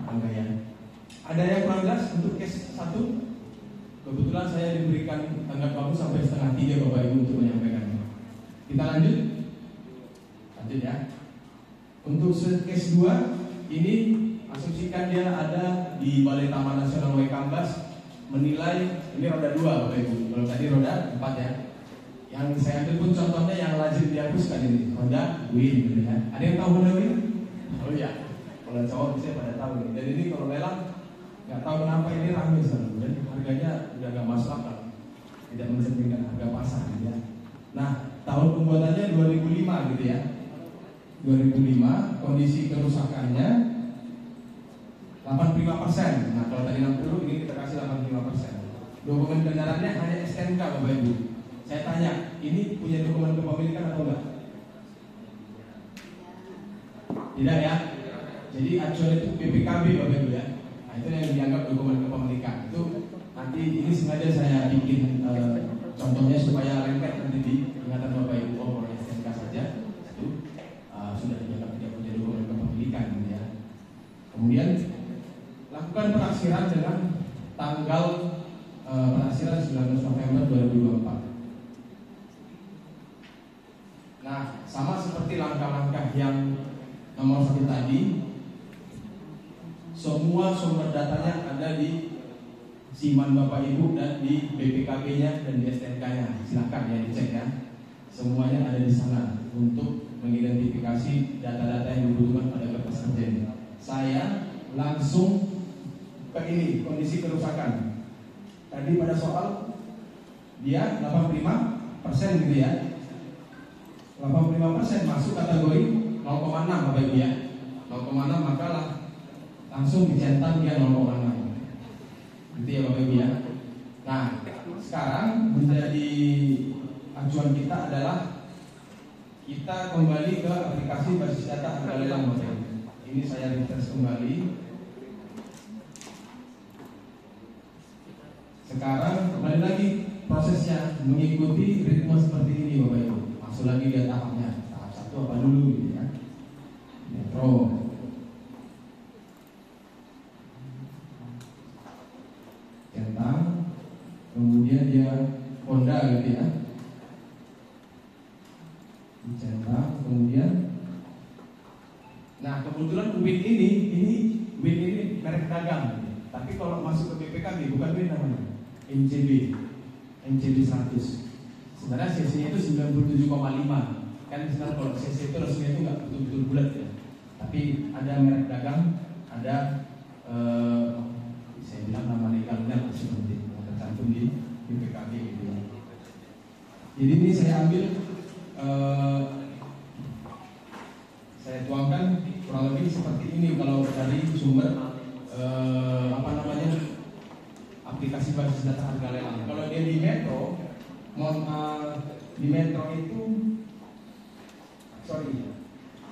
Angga ya. Ada yang kurang jelas untuk case 1? Kebetulan saya diberikan tanggap waktu sampai 2:30 Bapak Ibu untuk menyampaikan. Kita lanjut ya. Untuk case 2 ini asumsikan dia ada di Balai Taman Nasional Waikambas, menilai ini roda 2 Bapak Ibu. Kalau tadi roda 4 ya. Yang saya ambil pun contohnya yang lazim dihapuskan ini, Honda Win gitu ya. Ada yang tahu Honda Win? Oh ya. Kalau cowok saya pada tahu nih. Dan ini kalau lelang nggak tahu kenapa ini ramai selalu, dan harganya udah nggak masuk akal, tidak mencerminkan harga pasar gitu ya. Nah, tahun pembuatannya 2005 gitu ya. 2005, kondisi kerusakannya 85%. Nah, kalau tadi 60, ini kita kasih 85%. Dokumen kendaraannya hanya STNK Bapak Ibu. Saya tanya, ini punya dokumen kepemilikan atau enggak? Tidak ya. Jadi acuan itu BPKB Bapak Ibu ya. Nah, itu yang dianggap dokumen kepemilikan. Itu nanti ini sengaja saya bikin contohnya supaya lengket nanti di ingatan Bapak Ibu. Oh, kalau STNK saja itu sudah dianggap tidak punya dokumen kepemilikan gitu ya. Kemudian lakukan penaksiran dengan tanggal penaksiran 19 November 2024. Nah, sama seperti langkah-langkah yang nomor 1 tadi, semua sumber datanya ada di SIMAN Bapak Ibu dan di BPKB-nya dan di STNK-nya. Silakan ya dicek ya. Semuanya ada di sana untuk mengidentifikasi data-data yang dibutuhkan pada kertas kerja ini. Saya langsung ke ini, kondisi kerusakan. Tadi pada soal dia 85% gitu ya. 85% masuk kategori 0,6 Bapak Ibu ya. 0,6 maka langsung dicentang dia 0,6. Gitu ya Bapak Ibu ya. Nah, sekarang menjadi acuan kita adalah kita kembali ke aplikasi basis data harga lelang Bapak Ibu. Ini saya refresh kembali. Sekarang kembali lagi prosesnya mengikuti ritme seperti ini Bapak Ibu. Masuk lagi lihat tahapnya. Tahap 1 apa dulu gitu ya. Metro. Centang. Kemudian dia Honda gitu ya. Centang. Kemudian nah kebetulan Win ini merek dagang. Tapi kalau masuk ke BPKB bukan Win namanya. MCB 100. Sebenarnya CC-nya itu 97,5. Kan sebenarnya kalau CC itu resminya itu nggak betul-betul bulat ya. Tapi ada merek dagang, ada saya bilang nama legalnya seperti yang tercantum di BPKB gitu ya. Jadi ini saya ambil saya tuangkan kurang lebih seperti ini kalau dari sumber aplikasi basis data harga lelang. Kalau dia di Metro,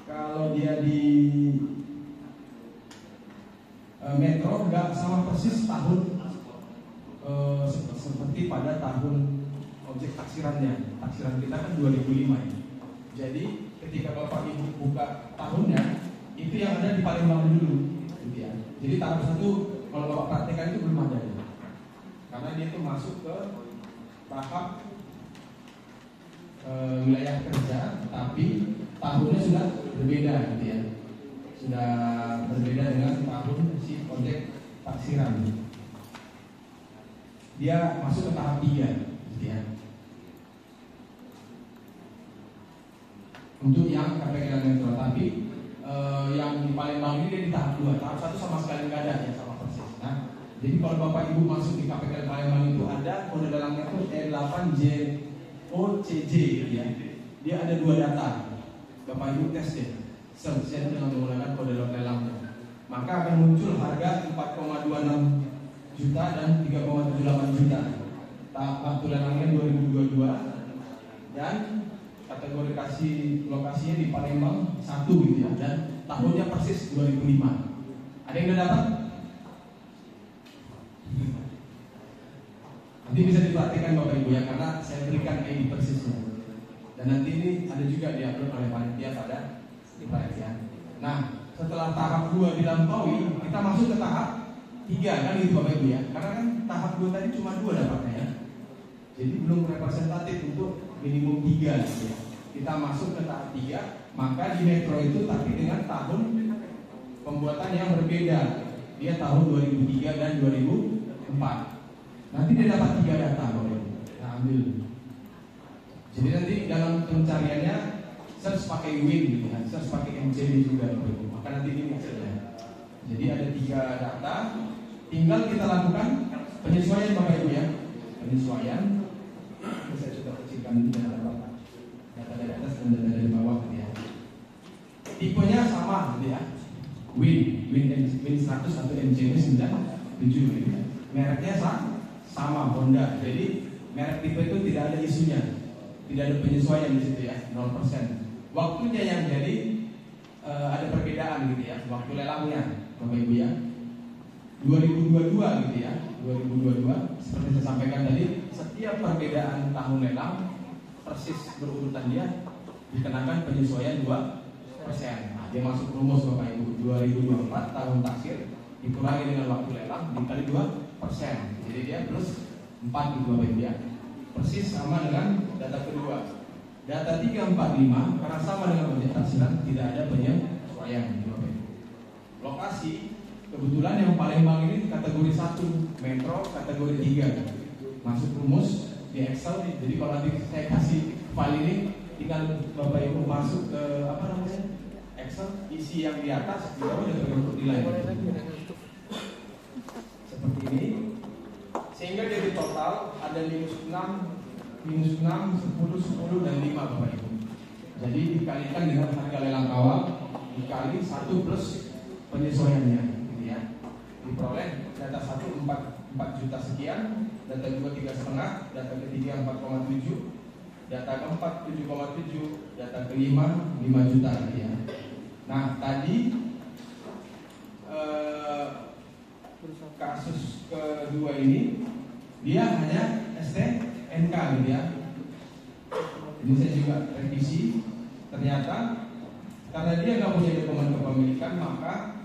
kalau dia di Metro nggak sama persis tahun seperti pada tahun objek taksirannya. Taksiran kita kan 2005 ya. Jadi ketika Bapak Ibu buka tahunnya, itu yang ada di Palembang dulu, gitu ya. Jadi tahap 1 kalau Bapak praktekkan itu belum ada ya. Karena dia itu masuk ke tahap wilayah kerja, tapi tahunnya sudah berbeda, gitu ya. Sudah berbeda dengan tahun si objek taksiran. Dia masuk ke tahap 3, gitu ya. Untuk yang KPK Metro, tapi yang di Palembang ini dia di tahap 2. Tahap 1 sama sekali nggak ada ya, sama persis. Nah, jadi kalau Bapak Ibu masuk di KPK Palembang itu ada kode dalangnya itu E8JOCJ, ya. Dia ada 2 data. Bapak Ibu tes deh, search dengan menggunakan kode lelangnya. Maka akan muncul harga 4,26 juta dan 3,78 juta. Waktu lelangnya 2022 dan kategori lokasinya di Palembang 1, gitu ya, dan tahunnya persis 2005. Ada yang udah dapat? Nanti bisa diperhatikan Bapak Ibu ya, karena saya berikan ID persisnya. Dan nanti ini ada juga diupload oleh panitia pada perhatian. Nah, setelah tahap 2 dilampaui, kita masuk ke tahap 3 kan gitu Bapak Ibu ya. Karena kan tahap 2 tadi cuma 2 dapatnya ya. Jadi belum representatif untuk minimum 3 gitu ya. Kita masuk ke tahap 3, maka di Metro itu tapi dengan tahun pembuatan yang berbeda. Dia tahun 2003 dan 2004. Nanti dia dapat 3 data Bapak Ibu. Nah, ambil. Jadi nanti dalam pencariannya search pakai Win gitu ya, search pakai MCD juga Bapak Ibu. Maka nanti ini maksudnya. Jadi ada 3 data, tinggal kita lakukan penyesuaian Bapak Ibu ya. Penyesuaian. Saya coba kecilkan data dari atas dan data dari bawah gitu ya. Tipenya sama gitu ya. Win 100 atau MCD 97 gitu ya. Mereknya sama Honda. Jadi merek tipe itu tidak ada isunya. Tidak ada penyesuaian di situ ya, 0%. Waktunya yang jadi ada perbedaan gitu ya. Waktu lelangnya Bapak Ibu ya. 2022 gitu ya. 2022 seperti saya sampaikan tadi, setiap perbedaan tahun lelang persis berurutan dia dikenakan penyesuaian 2%. Nah, dia masuk rumus Bapak Ibu. 2024 tahun taksir dikurangi dengan waktu lelang dikali 2%. Jadi dia plus 4 gitu Bapak Ibu ya. Persis sama dengan data kedua. Data 345 karena sama dengan objek taksiran tidak ada penyesuaian gitu Bapak Ibu. Lokasi kebetulan yang Palembang ini kategori 1, Metro kategori 3. Masuk rumus di Excel. Jadi kalau nanti saya kasih file ini, tinggal Bapak Ibu masuk ke Excel, isi yang di atas, di bawah sudah terbentuk nilai. Seperti ini. Sehingga dari total ada -6, -10, 10, dan 5 Bapak Ibu. Jadi dikalikan dengan harga lelang awal dikali 1 plus penyesuaiannya, gitu ya. Diperoleh data 1 4 juta sekian, data 2 3,5, data ketiga 4,7, data keempat 7,7, data kelima 5 juta, gitu ya. Nah tadi kasus kedua ini dia hanya STNK gitu ya. Ini saya juga revisi, ternyata karena dia nggak punya dokumen kepemilikan, maka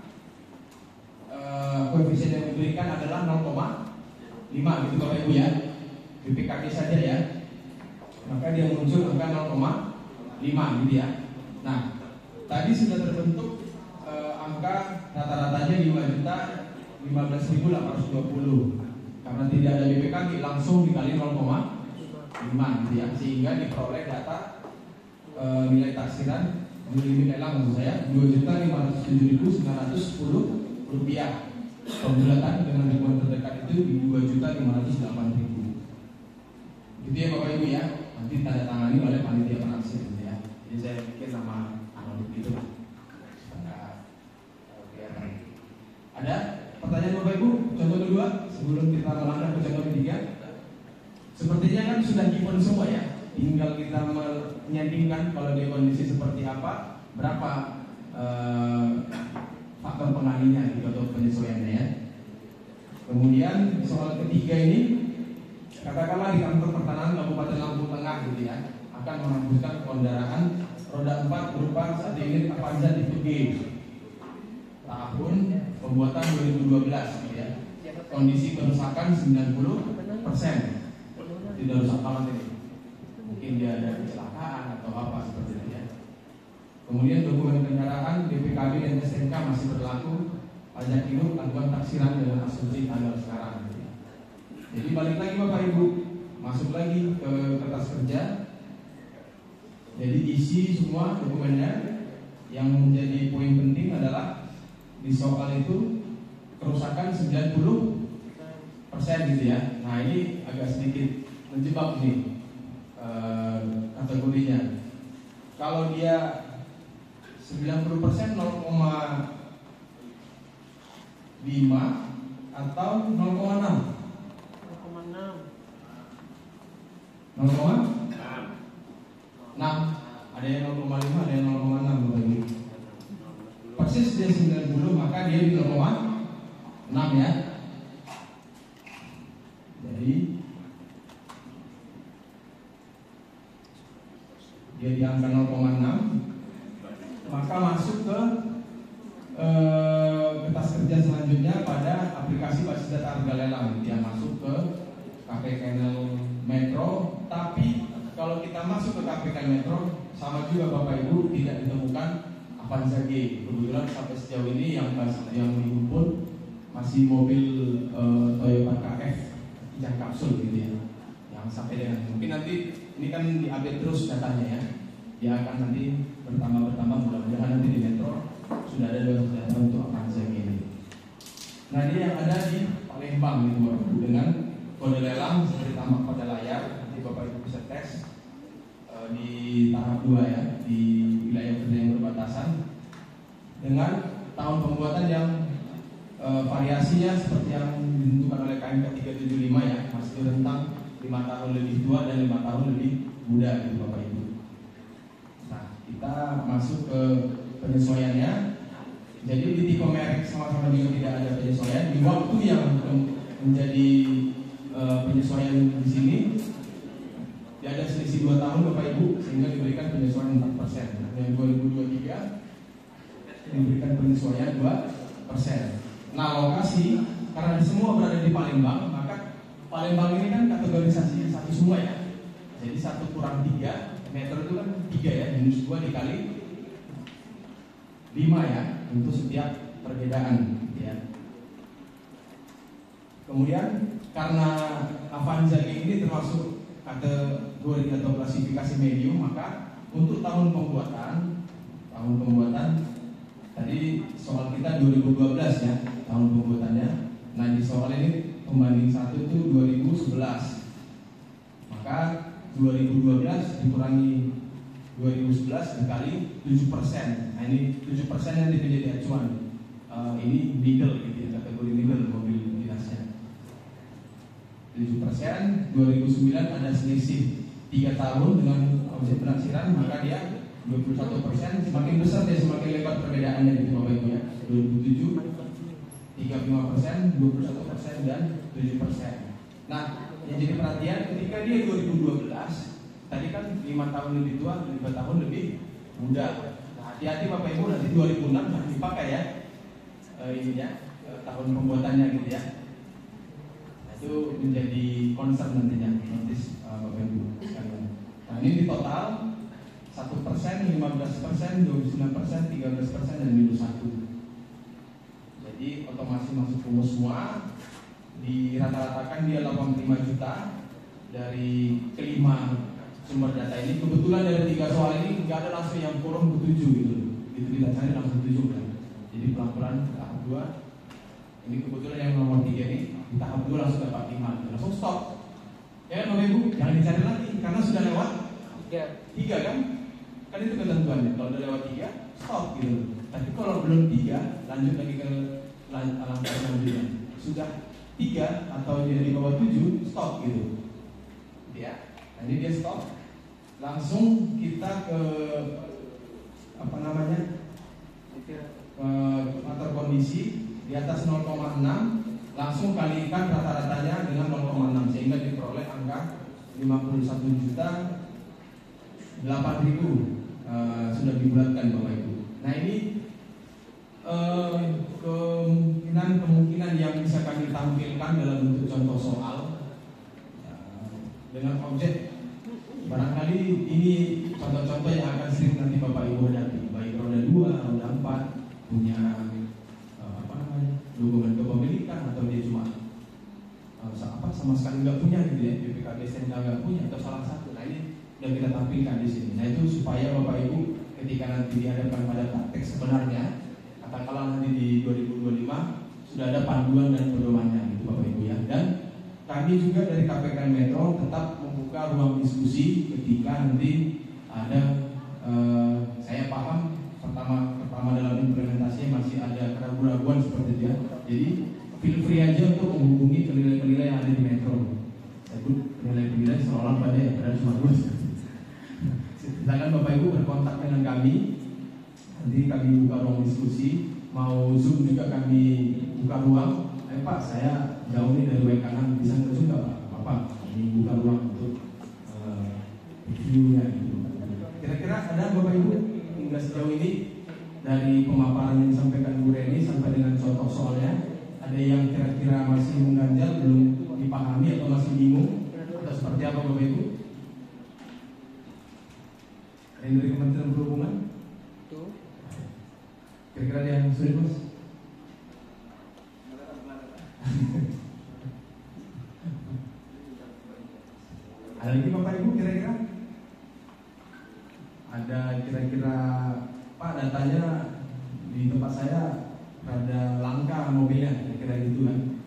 koefisien yang diberikan adalah 0,5 gitu Bapak Ibu ya. BPKB saja ya. Maka dia muncul angka 0,5 gitu ya. Nah, tadi sudah terbentuk angka rata-ratanya 5.15.820. Karena tidak ada BPKB langsung dikali 0,5 gitu ya. Sehingga diperoleh data nilai taksiran limit lelang maksud saya 2.507.910 rupiah. Pembulatan dengan ribuan terdekat itu di 2.508.000. Gitu ya Bapak Ibu ya. Nanti tanda tangani oleh panitia penaksir gitu ya. Jadi saya bikin nama anonim itu lah. Ada pertanyaan Bapak Ibu? Contoh kedua sebelum kita melangkah ke contoh ketiga. Sepertinya kan sudah given semua ya. Tinggal kita menyandingkan kalau di kondisi seperti apa, berapa faktor pengalinya gitu atau penyesuaiannya ya. Kemudian soal ketiga ini, katakanlah di kantor pertanahan Kabupaten Lampung Tengah gitu ya, akan menghapuskan kendaraan roda 4 berupa 1 unit Avanza tipe G tahun pembuatan 2012 gitu ya. Kondisi kerusakan 90%. Tidak rusak banget ini. Mungkin dia ada kecelakaan atau apa seperti itu ya. Kemudian dokumen kendaraan BPKB dan STNK masih berlaku. Pajak hidup lakukan taksiran dengan asumsi tanggal sekarang. Jadi balik lagi Bapak Ibu, masuk lagi ke kertas kerja. Jadi isi semua dokumennya. Yang menjadi poin penting adalah di soal itu kerusakan 90% gitu ya. Nah ini agak sedikit menjebak nih kategorinya. Kalau dia 90% 0,5 atau 0,6? 0,6. Ada yang 0,5, ada yang 0,6 lagi. Persis dia 90, maka dia di 0,6 ya. Jadi dia di angka 0,6, maka masuk ke kertas kerja selanjutnya pada aplikasi basis data harga lelang yang masuk ke KPKNL Metro. Tapi kalau kita masuk ke KPKNL Metro, sama juga Bapak Ibu tidak ditemukan Avanza G. Kebetulan sampai sejauh ini yang dihimpun masih mobil Toyota KF yang kapsul gitu ya. Yang sampai dengan mungkin nanti ini kan diupdate terus datanya ya. Dia akan nanti bertambah mudah-mudahan nanti di Metro sudah ada data untuk Avanza G ini. Nah dia yang ada di Palembang gitu Bapak Ibu, dengan kode lelang seperti tampak pada layar. Nanti Bapak Ibu bisa tes di tahap 2 ya, di wilayah kerja yang berbatasan, dengan tahun pembuatan yang variasinya seperti yang ditentukan oleh KMK 375 ya, masih rentang 5 tahun lebih tua dan 5 tahun lebih muda gitu Bapak Ibu. Nah kita masuk ke penyesuaiannya. Jadi di tipe merek sama-sama juga tidak ada penyesuaian. Di waktu yang menjadi penyesuaian di sini dia ada selisih 2 tahun Bapak Ibu, sehingga diberikan penyesuaian 4%. Yang 2023 diberikan penyesuaian 2%. Nah lokasi, karena semua berada di Palembang, maka Palembang ini kan kategorisasi satu semua ya. Jadi 1 kurang 3 meter itu kan 3 ya, minus 2 dikali 5 ya, untuk setiap perbedaan ya. Kemudian karena Avanza ini termasuk kategori atau klasifikasi medium, maka untuk tahun pembuatan tadi soal kita 2012 ya tahun pembuatannya. Nah di soal ini pembanding 1 itu 2011, maka 2012 dikurangi 2011 dikali 7%. Nah ini 7% yang menjadi acuan. Ini legal gitu ya, kategori legal mobil dinasnya. 7%, 2009 ada selisih 3 tahun dengan objek penaksiran, maka dia 21%. Semakin besar dia semakin lebar perbedaannya gitu Bapak Ibu ya. 2007 35%, 21% dan 7%. Nah, yang jadi perhatian ketika dia 2012, tadi kan 5 tahun lebih tua, 5 tahun lebih muda. Nah, hati-hati Bapak Ibu, nanti 2006 harus dipakai ya. Ini ya, tahun pembuatannya gitu ya. Nah, itu menjadi concern nantinya, notis Bapak Ibu sekalian. Nah, ini di total 1%, 15%, 29%, 13% dan minus 1. Jadi otomasi masuk rumus semua, dirata-ratakan dia 85 juta dari kelima sumber data ini. Kebetulan dari 3 soal ini nggak ada langsung yang kurang ke 7 gitu. Itu kita cari langsung 7 kan. Jadi pelan-pelan tahap 2. Ini kebetulan yang nomor 3 ini di tahap 2 langsung dapat 5, langsung stop. Ya Bapak Ibu, jangan dicari lagi karena sudah lewat 3 kan? Kan itu ketentuannya. Kalau udah lewat 3, stop gitu. Tapi kalau belum 3, lanjut lagi ke langkah selanjutnya. Sudah 3 atau dia di bawah 7, stop gitu. Ya. Nah, ini dia stop. Langsung kita ke faktor kondisi di atas 0,6 langsung kalikan rata-ratanya dengan 0,6 sehingga diperoleh angka 51.008.000 sudah dibulatkan Bapak Ibu. Nah ini kemungkinan yang bisa kami tampilkan dalam bentuk contoh soal dengan objek. Barangkali ini contoh-contoh yang akan sering nanti Bapak Ibu hadapi, baik roda 2, roda 4 punya dokumen kepemilikan atau dia cuma sama sekali nggak punya gitu ya, BPKB STNK nggak punya atau salah satu. Nah ini yang kita tampilkan di sini. Nah itu supaya Bapak Ibu ketika nanti dihadapkan pada praktek sebenarnya, katakanlah nanti di 2025 sudah ada panduan dan pedomannya gitu Bapak Ibu ya. Dan kami juga dari KPKN Metro tetap membuka ruang diskusi ketika nanti ada saya paham pertama dalam implementasinya masih ada keraguan-keraguan seperti itu ya. Jadi feel free aja untuk menghubungi penilai-penilai yang ada di Metro. Saya pun penilai-penilai seolah pada ya, padahal cuma lulus. Silakan Bapak Ibu berkontak dengan kami. Nanti kami buka ruang diskusi. Mau Zoom juga kami buka ruang. Pak, saya jauh nih dari WK kanan, bisa nge-Zoom nggak Pak? Bapak, kami buka ruang untuk review-nya gitu. Kira-kira ada Bapak Ibu hingga sejauh ini dari pemaparan yang disampaikan Bu Reni sampai dengan contoh soalnya, ada yang kira-kira masih mengganjal, belum dipahami atau masih bingung atau seperti apa Bapak Ibu? Ada yang dari Kementerian Perhubungan? Kira-kira ada yang sulit Mas? Ada lagi Bapak Ibu kira-kira? Ada kira-kira Pak datanya di tempat saya rada langka mobilnya kira-kira gitu kan.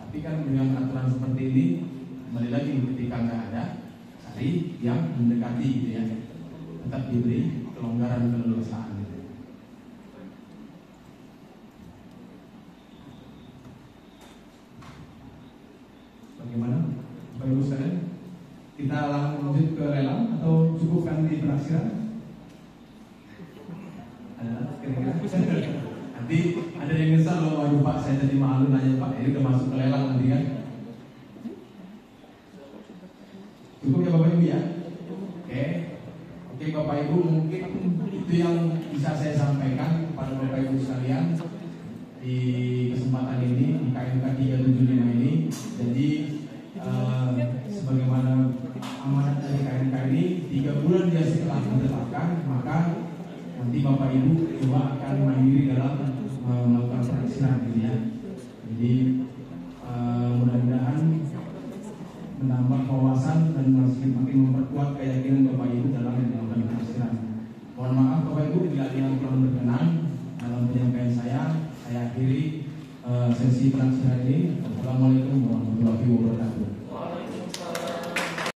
Tapi kan dengan aturan seperti ini kembali lagi ketika nggak ada cari yang mendekati gitu ya. Tetap diberi kelonggaran keleluasaan gitu. Bagaimana Bapak Ibu sekalian? Kita lanjut ke lelang atau cukupkan di penaksiran? Ada kira-kira? Nanti ada yang nyesal loh, waduh Pak saya tadi malu nanya Pak, ini udah masuk ke lelang nanti kan? Cukup ya Bapak Ibu ya? Oke Bapak Ibu, mungkin itu yang bisa saya sampaikan kepada Bapak Ibu sekalian di kesempatan ini di KMK 375 ini. Jadi sebagaimana amanat dari KMK ini 3 bulan dia setelah ditetapkan, maka nanti Bapak Ibu coba akan mandiri dalam melakukan penaksiran gitu ya. Jadi mudah-mudahan menambah wawasan dan makin memperkuat keyakinan Bapak Ibu dalam melakukan penaksiran. Mohon maaf Bapak Ibu bila ada yang kurang berkenan dalam penyampaian saya akhiri sesi penaksiran ini. Assalamualaikum warahmatullahi wabarakatuh.